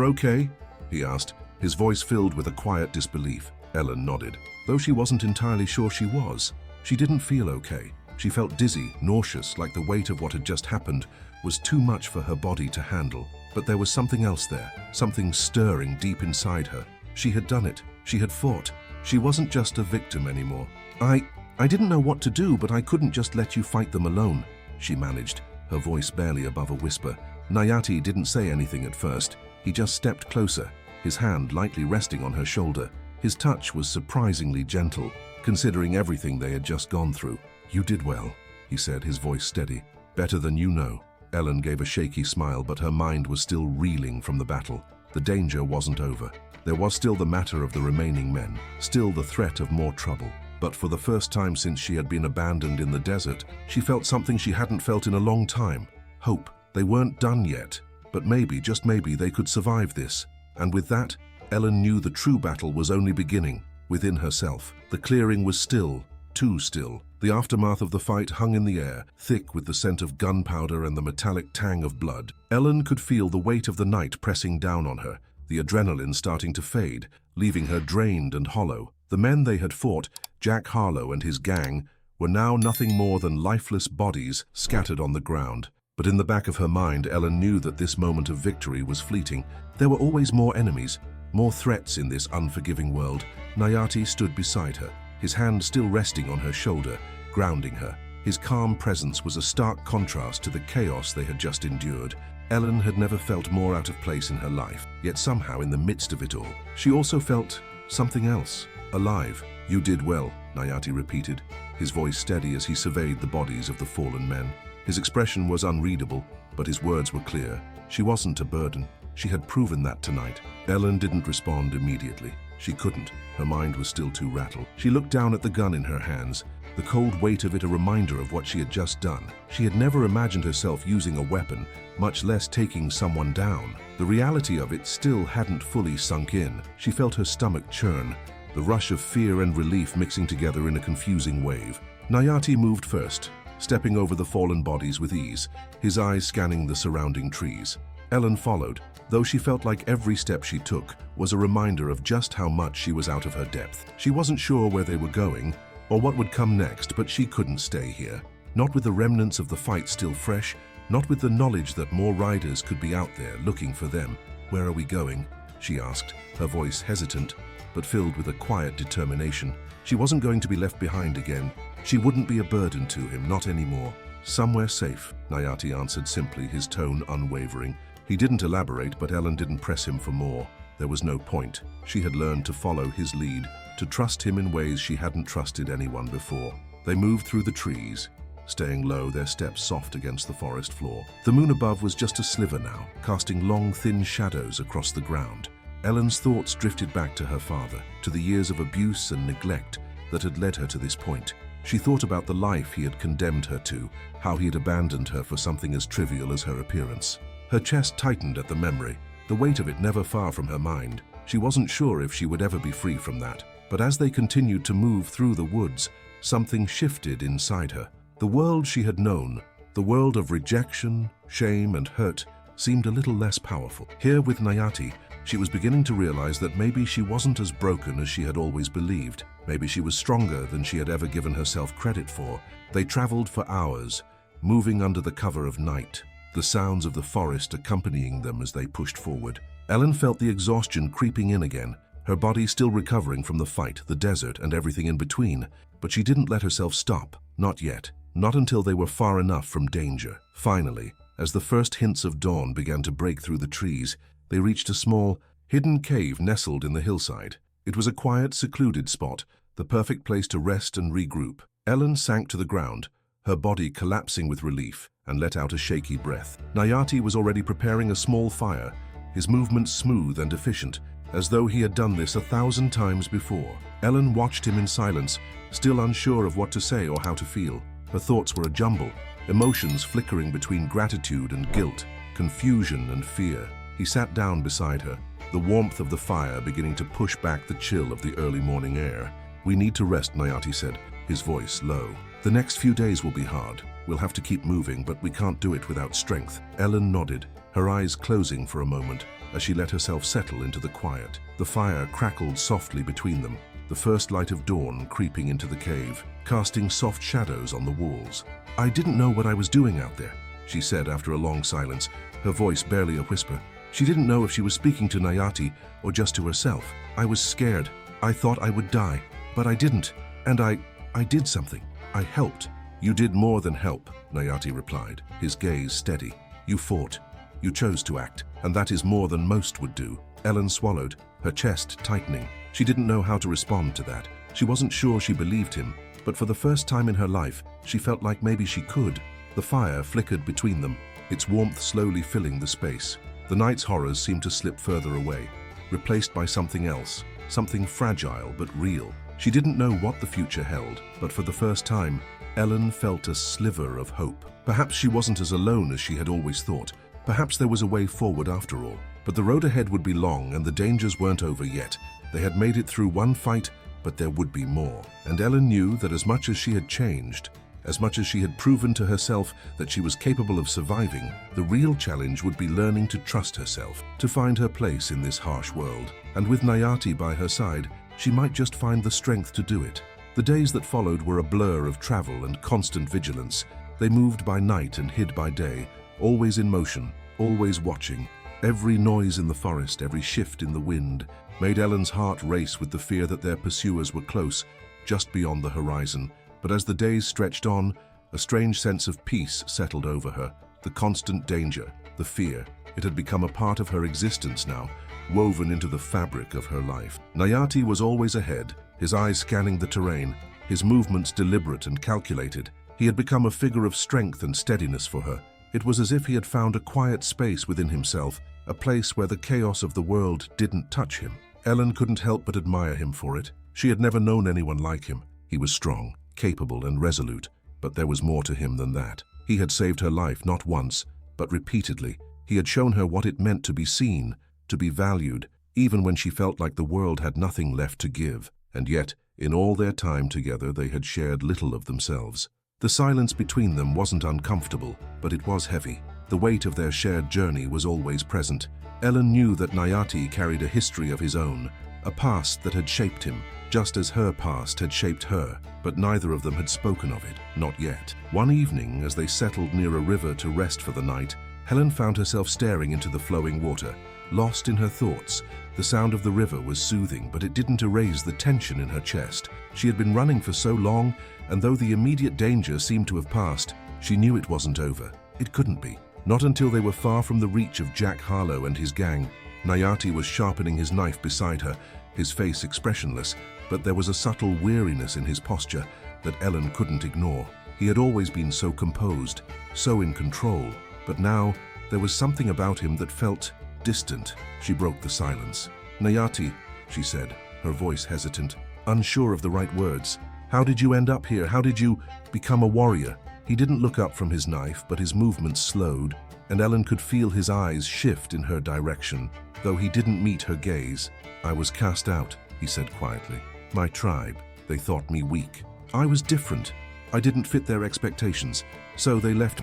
okay?" he asked, his voice filled with a quiet disbelief. Ellen nodded, though she wasn't entirely sure she was. She didn't feel okay. She felt dizzy, nauseous, like the weight of what had just happened was too much for her body to handle. But there was something else there, something stirring deep inside her. She had done it. She had fought. She wasn't just a victim anymore. I didn't know what to do, but I couldn't just let you fight them alone," she managed, her voice barely above a whisper. Nayati didn't say anything at first. He just stepped closer, his hand lightly resting on her shoulder. His touch was surprisingly gentle, considering everything they had just gone through. "You did well," he said, his voice steady. "Better than you know." Ellen gave a shaky smile, but her mind was still reeling from the battle. The danger wasn't over. There was still the matter of the remaining men, still the threat of more trouble. But for the first time since she had been abandoned in the desert, she felt something she hadn't felt in a long time. Hope. They weren't done yet, but maybe, just maybe, they could survive this. And with that, Ellen knew the true battle was only beginning, within herself. The clearing was still, too still. The aftermath of the fight hung in the air, thick with the scent of gunpowder and the metallic tang of blood. Ellen could feel the weight of the night pressing down on her, the adrenaline starting to fade, leaving her drained and hollow. The men they had fought, Jack Harlow and his gang, were now nothing more than lifeless bodies scattered on the ground. But in the back of her mind, Ellen knew that this moment of victory was fleeting. There were always more enemies, more threats in this unforgiving world. Nayati stood beside her, his hand still resting on her shoulder, grounding her. His calm presence was a stark contrast to the chaos they had just endured. Ellen had never felt more out of place in her life, yet somehow in the midst of it all, she also felt something else, alive. "You did well," Nayati repeated, his voice steady as he surveyed the bodies of the fallen men. His expression was unreadable, but his words were clear. She wasn't a burden. She had proven that tonight. Ellen didn't respond immediately. She couldn't. Her mind was still too rattled. She looked down at the gun in her hands, the cold weight of it a reminder of what she had just done. She had never imagined herself using a weapon, much less taking someone down. The reality of it still hadn't fully sunk in. She felt her stomach churn, the rush of fear and relief mixing together in a confusing wave. Nayati moved first, stepping over the fallen bodies with ease, his eyes scanning the surrounding trees. Ellen followed, though she felt like every step she took was a reminder of just how much she was out of her depth. She wasn't sure where they were going or what would come next, but she couldn't stay here. Not with the remnants of the fight still fresh, not with the knowledge that more riders could be out there looking for them. "Where are we going?" she asked, her voice hesitant, but filled with a quiet determination. She wasn't going to be left behind again. She wouldn't be a burden to him, not anymore. "Somewhere safe," Nayati answered simply, his tone unwavering. He didn't elaborate, but Ellen didn't press him for more. There was no point. She had learned to follow his lead, to trust him in ways she hadn't trusted anyone before. They moved through the trees, staying low, their steps soft against the forest floor. The moon above was just a sliver now, casting long, thin shadows across the ground. Ellen's thoughts drifted back to her father, to the years of abuse and neglect that had led her to this point. She thought about the life he had condemned her to, how he had abandoned her for something as trivial as her appearance. Her chest tightened at the memory, the weight of it never far from her mind. She wasn't sure if she would ever be free from that. But as they continued to move through the woods, something shifted inside her. The world she had known, the world of rejection, shame, and hurt, seemed a little less powerful. Here with Nayati, she was beginning to realize that maybe she wasn't as broken as she had always believed. Maybe she was stronger than she had ever given herself credit for. They traveled for hours, moving under the cover of night, the sounds of the forest accompanying them as they pushed forward. Ellen felt the exhaustion creeping in again, her body still recovering from the fight, the desert, and everything in between. But she didn't let herself stop. Not yet. Not until they were far enough from danger. Finally, as the first hints of dawn began to break through the trees, they reached a small, hidden cave nestled in the hillside. It was a quiet, secluded spot, the perfect place to rest and regroup. Ellen sank to the ground, her body collapsing with relief, and let out a shaky breath. Nayati was already preparing a small fire, his movements smooth and efficient, as though he had done this 1,000 times before. Ellen watched him in silence, still unsure of what to say or how to feel. Her thoughts were a jumble, emotions flickering between gratitude and guilt, confusion and fear. He sat down beside her, the warmth of the fire beginning to push back the chill of the early morning air. "We need to rest," Nayati said, his voice low. "The next few days will be hard. We'll have to keep moving, but we can't do it without strength." Ellen nodded, her eyes closing for a moment as she let herself settle into the quiet. The fire crackled softly between them, the first light of dawn creeping into the cave, casting soft shadows on the walls. "I didn't know what I was doing out there," she said after a long silence, her voice barely a whisper. She didn't know if she was speaking to Nayati or just to herself. "I was scared. I thought I would die, but I didn't. And I did something. I helped." "You did more than help," Nayati replied, his gaze steady. "You fought. You chose to act, and that is more than most would do." Ellen swallowed, her chest tightening. She didn't know how to respond to that. She wasn't sure she believed him, but for the first time in her life, she felt like maybe she could. The fire flickered between them, its warmth slowly filling the space. The night's horrors seemed to slip further away, replaced by something else, something fragile but real. She didn't know what the future held, but for the first time, Ellen felt a sliver of hope. Perhaps she wasn't as alone as she had always thought. Perhaps there was a way forward after all. But the road ahead would be long and the dangers weren't over yet. They had made it through one fight, but there would be more. And Ellen knew that as much as she had changed, as much as she had proven to herself that she was capable of surviving, the real challenge would be learning to trust herself, to find her place in this harsh world. And with Nayati by her side, she might just find the strength to do it. The days that followed were a blur of travel and constant vigilance. They moved by night and hid by day, always in motion, always watching. Every noise in the forest, every shift in the wind, made Ellen's heart race with the fear that their pursuers were close, just beyond the horizon. But as the days stretched on, a strange sense of peace settled over her. The constant danger, the fear, it had become a part of her existence now, woven into the fabric of her life. Nayati was always ahead, his eyes scanning the terrain, his movements deliberate and calculated. He had become a figure of strength and steadiness for her. It was as if he had found a quiet space within himself, a place where the chaos of the world didn't touch him. Ellen couldn't help but admire him for it. She had never known anyone like him. He was strong, capable and resolute, but there was more to him than that. He had saved her life not once, but repeatedly. He had shown her what it meant to be seen, to be valued, even when she felt like the world had nothing left to give. And yet, in all their time together, they had shared little of themselves. The silence between them wasn't uncomfortable, but it was heavy. The weight of their shared journey was always present. Ellen knew that Nayati carried a history of his own, a past that had shaped him, just as her past had shaped her, but neither of them had spoken of it, not yet. One evening, as they settled near a river to rest for the night, Helen found herself staring into the flowing water, lost in her thoughts. The sound of the river was soothing, but it didn't erase the tension in her chest. She had been running for so long, and though the immediate danger seemed to have passed, she knew it wasn't over. It couldn't be. Not until they were far from the reach of Jack Harlow and his gang. Nayati was sharpening his knife beside her, his face expressionless, but there was a subtle weariness in his posture that Ellen couldn't ignore. He had always been so composed, so in control, but now there was something about him that felt distant. She broke the silence. "Nayati," she said, her voice hesitant, unsure of the right words. "How did you end up here? How did you become a warrior?" He didn't look up from his knife, but his movements slowed, and Ellen could feel his eyes shift in her direction, though he didn't meet her gaze. "I was cast out," he said quietly. "My tribe, they thought me weak. I was different. I didn't fit their expectations, so they left."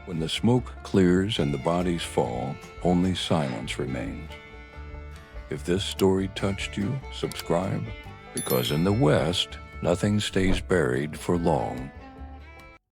When the smoke clears and the bodies fall, only silence remains. If this story touched you, subscribe, because in the West, nothing stays buried for long.